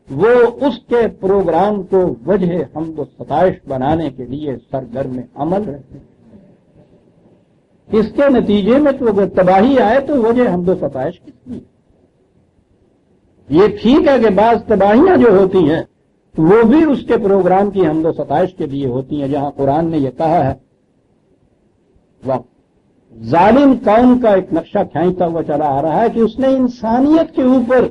وہ اس کے پروگرام کو وجہ حمد و ستائش بنانے کے لیے سرگرم عمل رہتے ہیں. اس کے نتیجے میں تو اگر تباہی آئے تو وجہ حمد و ستائش کس لیے؟ یہ ٹھیک ہے کہ بعض تباہیاں جو ہوتی ہیں وہ بھی اس کے پروگرام کی حمد و ستائش کے لیے ہوتی ہیں. جہاں قرآن نے یہ کہا ہے، وقت ظالم قوم کا ایک نقشہ کھینچتا ہوا چلا آ رہا ہے کہ اس نے انسانیت کے اوپر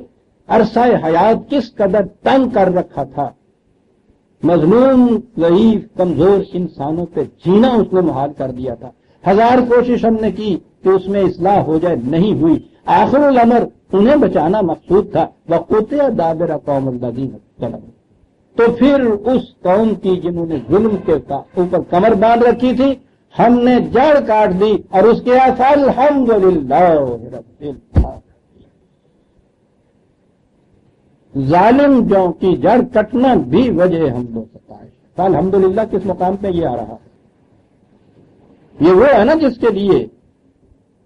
عرصہ حیات کس قدر تنگ کر رکھا تھا. مظلوم، ضعیف، کمزور انسانوں پہ جینا اس نے محال کر دیا تھا. 1000 کوشش ہم نے کی کہ اس میں اصلاح ہو جائے، نہیں ہوئی. آخر الامر انہیں بچانا مقصود تھا. وقوتِ دابر قوم الذین ظلموا. تو پھر اس قوم کی جنہوں نے ظلم کے اوپر کمر باندھ رکھی تھی، ہم نے جڑ کاٹ دی، اور اس کے اثر الحمدللہ رب العالمین. ظالم جو کی جڑ کٹنا بھی وجہ حمد و ستائش. الحمدللہ کس مقام پہ یہ آ رہا ہے؟ یہ وہ ہے نا جس کے لیے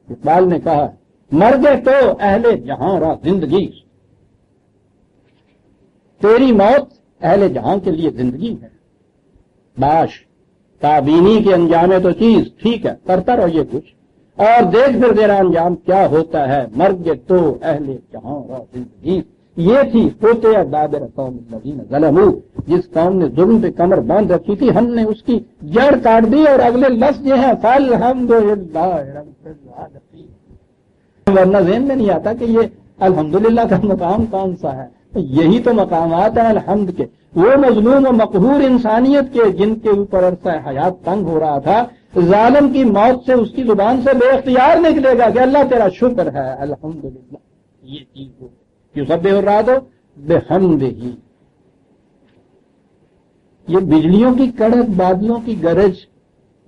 اقبال نے کہا، مر گئے تو اہل جہاں را زندگی. تیری موت اہل جہاں کے لیے زندگی ہے. باش تابینی کے انجام تو چیز ٹھیک ہے، کرتا رہو یہ کچھ، اور دیکھ پھر تیرا انجام کیا ہوتا ہے. مرگ تو اہل جہاں را زندگی. یہ تھی ہوتے دابر قوم الذین ظلموا، جس قوم نے ظلم پہ کمر باندھ رکھی تھی، ہم نے اس کی جڑ کاٹ دی. اور اگلے لفظ یہ ہے فالحمدللہ رب العالمین. ورنہ ذہن میں نہیں آتا کہ یہ الحمدللہ کا مقام کون سا ہے. یہی تو مقامات ہیں الحمد کے. وہ مظلوم و مقہور انسانیت کے جن کے اوپر عرصہ حیات تنگ ہو رہا تھا، ظالم کی موت سے اس کی زبان سے بے اختیار نکلے گا کہ اللہ تیرا شکر ہے الحمدللہ. یہ چیز ہو یسبح الرعد بحمدہ. یہ بجلیوں کی کڑک، بادلوں کی گرج،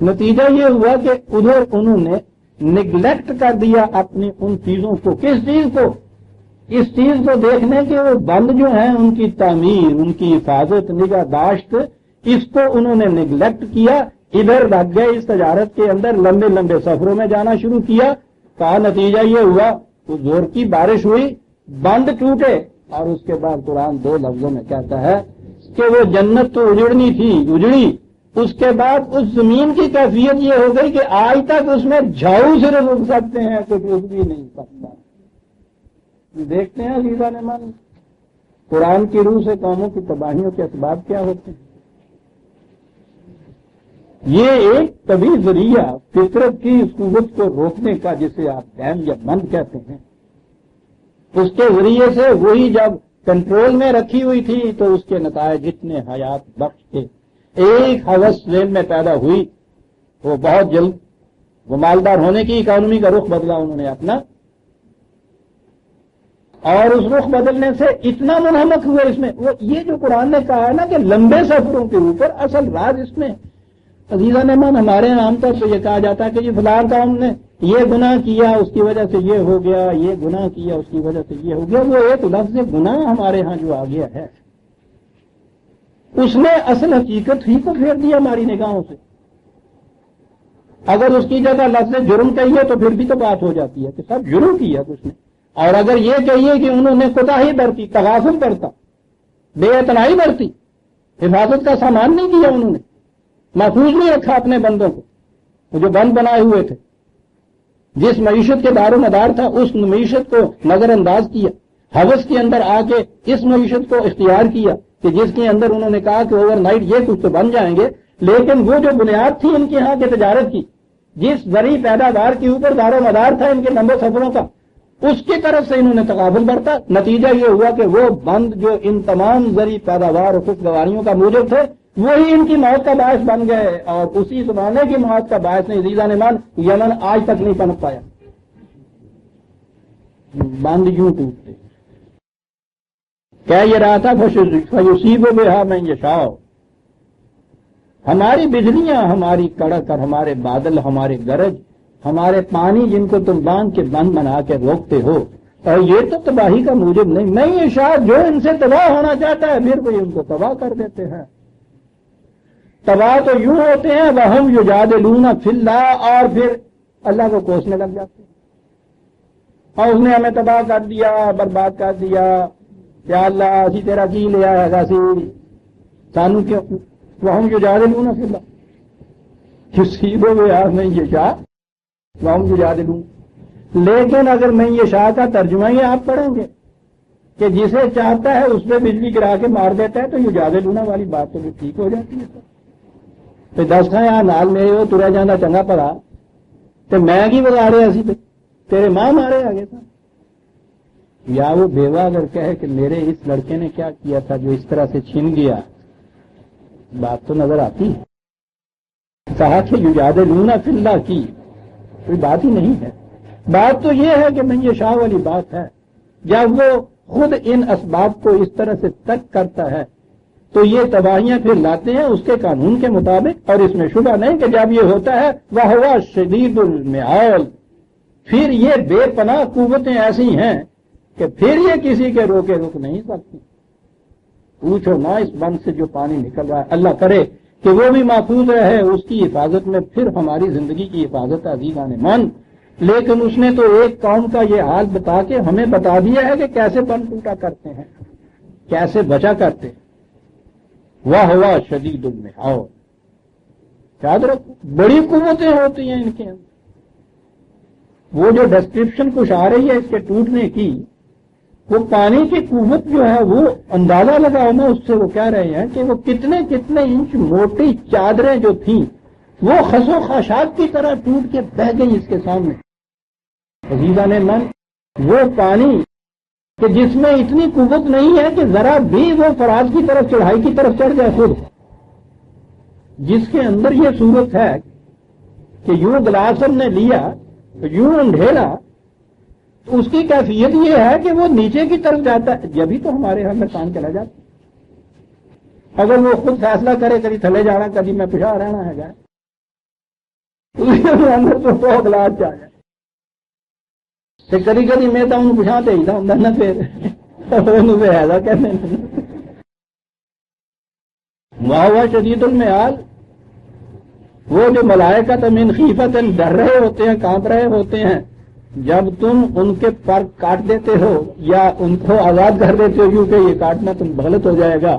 نتیجہ یہ ہوا کہ ادھر انہوں نے نگلیکٹ کر دیا اپنی ان چیزوں کو. کس چیز کو؟ اس چیز کو دیکھنے کے وہ بند جو ہیں ان کی تعمیر، ان کی حفاظت، نگہداشت، اس کو انہوں نے نگلیکٹ کیا. ادھر لگ گئے اس تجارت کے اندر، لمبے لمبے سفروں میں جانا شروع کیا. کا نتیجہ یہ ہوا وہ زور کی بارش ہوئی، بند ٹوٹے، اور اس کے بعد قرآن 2 لفظوں میں کہتا ہے کہ وہ جنت تو اجڑنی تھی، اجڑی. اس کے بعد اس زمین کی کیفیت یہ ہو گئی کہ آج تک اس میں جھاؤ صرف اگ سکتے ہیں، کچھ اگ بھی نہیں سکتا. دیکھتے ہیں عزیزان من، قرآن کی روح سے قوموں کی تباہیوں کے اسباب کیا ہوتے ہیں. یہ ایک طبی ذریعہ فطرت کی اس قوت کو روکنے کا، جسے آپ ڈیم یا بند کہتے ہیں، اس کے ذریعے سے وہی جب کنٹرول میں رکھی ہوئی تھی تو اس کے نتائج اتنے حیات بخش تھے. ایک ہوس ذہن میں پیدا ہوئی، وہ بہت جلد وہ مالدار ہونے کی اکانومی کا رخ بدلا انہوں نے اپنا، اور اس رخ بدلنے سے اتنا منہمک ہوئے اس میں. وہ یہ جو قرآن نے کہا ہے نا کہ لمبے سفروں کے اوپر، اصل راز اس میں عزیزان من، ہمارے عام طور پہ یہ کہا جاتا ہے کہ جی فلاں قوم نے یہ گناہ کیا اس کی وجہ سے یہ ہو گیا، یہ گناہ کیا اس کی وجہ سے یہ ہو گیا. وہ ایک لفظ گناہ ہمارے ہاں جو آ گیا ہے، اس نے اصل حقیقت ہی کو پھیر دیا ہماری نگاہوں سے. اگر اس کی جگہ لفظ جرم کہیے تو پھر بھی تو بات ہو جاتی ہے کہ سب جرم کیا کچھ نے. اور اگر یہ کہیے کہ انہوں نے کوتاہی برتی، تغافل برتا، بے اعتنائی برتی، حفاظت کا سامان نہیں کیا، انہوں نے محفوظ نہیں رکھا اپنے بندوں کو، وہ جو بند بنائے ہوئے تھے، جس معیشت کے دار و مدار تھا اس معیشت کو نظر انداز کیا، ہوس کے اندر آ کے اس معیشت کو اختیار کیا کہ جس کے اندر انہوں نے کہا کہ اوور نائٹ یہ کچھ تو بن جائیں گے. لیکن وہ جو بنیاد تھی ان کے ہاں کے تجارت کی، جس زرعی پیداوار کے اوپر دار و مدار تھا ان کے لمبے سفروں کا، اس کی طرف سے انہوں نے تغافل برتا. نتیجہ یہ ہوا کہ وہ بند جو ان تمام زرعی پیداوار اور خوشگواریوں کا موجب تھے، وہی ان کی موت کا باعث بن گئے. اور اسی زمانے کی موت کا باعث نہیں. عزیزان من، یمن آج تک نہیں پنپ پایا، بند یوں ٹوٹتے. کہہ یہ رہا تھا فیصیب بہا من یشاء، ہماری بجلیاں، ہماری کڑک اور ہمارے بادل، ہمارے گرج، ہمارے پانی جن کو تم باندھ کے بند بنا کے روکتے ہو، اور یہ تو تباہی کا موجب نہیں. میں یہ شاید جو ان سے تباہ ہونا چاہتا ہے پھر کوئی ان کو تباہ کر دیتے ہیں. تباہ تو یوں ہوتے ہیں وَهُمْ يُجَادِلُونَ فِي اللَّهِ، اور پھر اللہ کو کوسنے لگ جاتے ہیں، اور اس نے ہمیں تباہ کر دیا، برباد کر دیا. یا اللہ اسی تیرا کی لیا ہے گا سی سانو کیوں. وَهُمْ يُجَادِلُونَ فِي اللَّهِ يُصِيبُ بِهَا مَن يَشَاءُ وَهُمْ يُجَادِلُونَ. لیکن اگر میں یہ شاہ کا ترجمہ ہی آپ پڑھیں گے کہ جسے چاہتا ہے اس پہ بجلی گرا کے مار دیتا ہے، تو یجادلون والی بات تو ٹھیک ہو جاتی ہے. تو دس کھا یہاں نال میرے وہ تریا جانا چنگا پڑا تو میں کی بتا رہے اسی پہ تیرے ماں مارے آگے تھا. یا وہ بیوہ اگر کہے کہ میرے اس لڑکے نے کیا کیا تھا جو اس طرح سے چھن گیا، بات تو نظر آتی ہے. کہا کہ یجادلون فی اللہ کی کوئی بات ہی نہیں ہے. بات تو یہ ہے کہ میں یہ شاہ والی بات ہے. جب وہ خود ان اسباب کو اس طرح سے ترک کرتا ہے تو یہ تباہیاں پھر لاتے ہیں اس کے قانون کے مطابق. اور اس میں شبہ نہیں کہ جب یہ ہوتا ہے وَهُوَ شَدِيدُ الْمِعَالِ، پھر یہ بے پناہ قوتیں ایسی ہیں کہ پھر یہ کسی کے روکے رک نہیں سکتی. پوچھو نہ اس بند سے جو پانی نکل رہا ہے، اللہ کرے کہ وہ بھی محفوظ رہے، اس کی حفاظت میں پھر ہماری زندگی کی حفاظت عزیزان من. لیکن اس نے تو ایک قوم کا یہ حال بتا کے ہمیں بتا دیا ہے کہ کیسے بند ٹوٹا کرتے ہیں، کیسے بچا کرتے ہیں. وَهُوَ شَدِيدُ الْمِعَالِ، یاد رکھو بڑی قوتیں ہوتی ہیں ان کے اندر. وہ جو ڈسکرپشن کچھ آ رہی ہے اس کے ٹوٹنے کی، وہ پانی کی قوت جو ہے وہ اندازہ لگاؤ نا اس سے. وہ کہہ رہے ہیں کہ وہ کتنے کتنے انچ موٹی چادریں جو تھیں وہ خس و خاشاک کی طرح ٹوٹ کے بہہ گئی اس کے سامنے. عزیزان من، وہ پانی کہ جس میں اتنی قوت نہیں ہے کہ ذرا بھی وہ فراز کی طرف چڑھائی کی طرف چڑھ جائے خود، جس کے اندر یہ صورت ہے کہ یوں گلاس ہم نے لیا یوں انڈھیلا، تو اس کی کیفیت یہ ہے کہ وہ نیچے کی طرف جاتا ہے. جبھی تو ہمارے ہاں میں کام چلا جاتا. اگر وہ خود فیصلہ کرے کبھی تھلے جانا کبھی میں پیچھے رہنا ہے گا اندر تو بوگلاٹ آ جائے تے کدی کدی میں تو انہوں پچھا دے ہوں نا پھر ایسا کہتے ہیں واہ شدید المعال، وہ جو ملائکہ من خیفت ڈر رہے ہوتے ہیں، کانپ رہے ہوتے ہیں جب تم ان کے پر کاٹ دیتے ہو یا ان کو آزاد کر دیتے ہو، کیونکہ یہ کاٹنا تم غلط ہو جائے گا.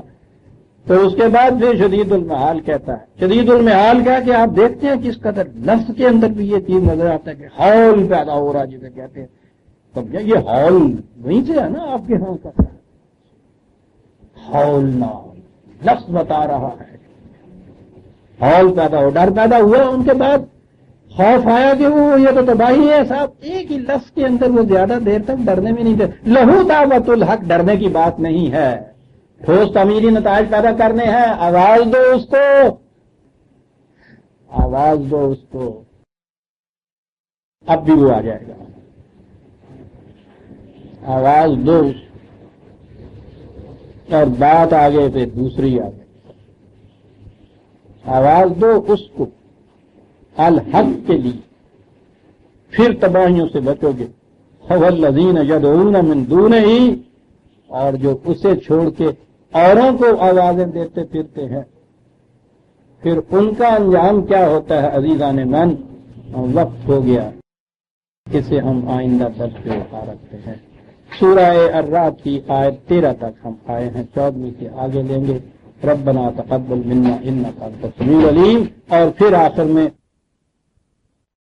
تو اس کے بعد پھر شدید المحال کہتا ہے. شدید المحال کیا کہ آپ دیکھتے ہیں کس قدر لفظ کے اندر بھی یہ چیز نظر آتا ہے کہ ہال پیدا ہو رہا جسے کہتے ہیں. تو یہ ہال وہیں سے ہے نا آپ کے ہاں کا ہال نام لفظ بتا رہا ہے. ہال پیدا ہو، ڈر پیدا ہوا. ان کے بعد خوف آیا کہ وہ یہ تو تباہی ہے صاحب. ایک ہی لفظ کے اندر وہ زیادہ دیر تک ڈرنے میں نہیں تھے. لہو دعوت الحق ڈرنے کی بات نہیں ہے، ٹھوس تعمیری نتائج پیدا کرنے ہیں. آواز دو اس کو، آواز دو اس کو، اب بھی وہ آ جائے گا. آواز دو اور بات آگے پہ دوسری آگے. آواز دو اس کو الحق کے لیے، پھر تباہیوں سے بچو گے. والذین یدعون من دونہ، اور جو اسے چھوڑ کے اوروں کو آوازیں دیتے پھرتے ہیں، پھر ان کا انجام کیا ہوتا ہے. عزیزان من، وقت ہو گیا، اسے ہم آئندہ درس پہ اٹھا رکھتے ہیں. سورہ الرعد کی آیت 13 تک ہم آئے ہیں، 14ویں کے آگے لیں گے. ربنا تقبل منا انک انت السمیع العلیم، اور پھر آخر میں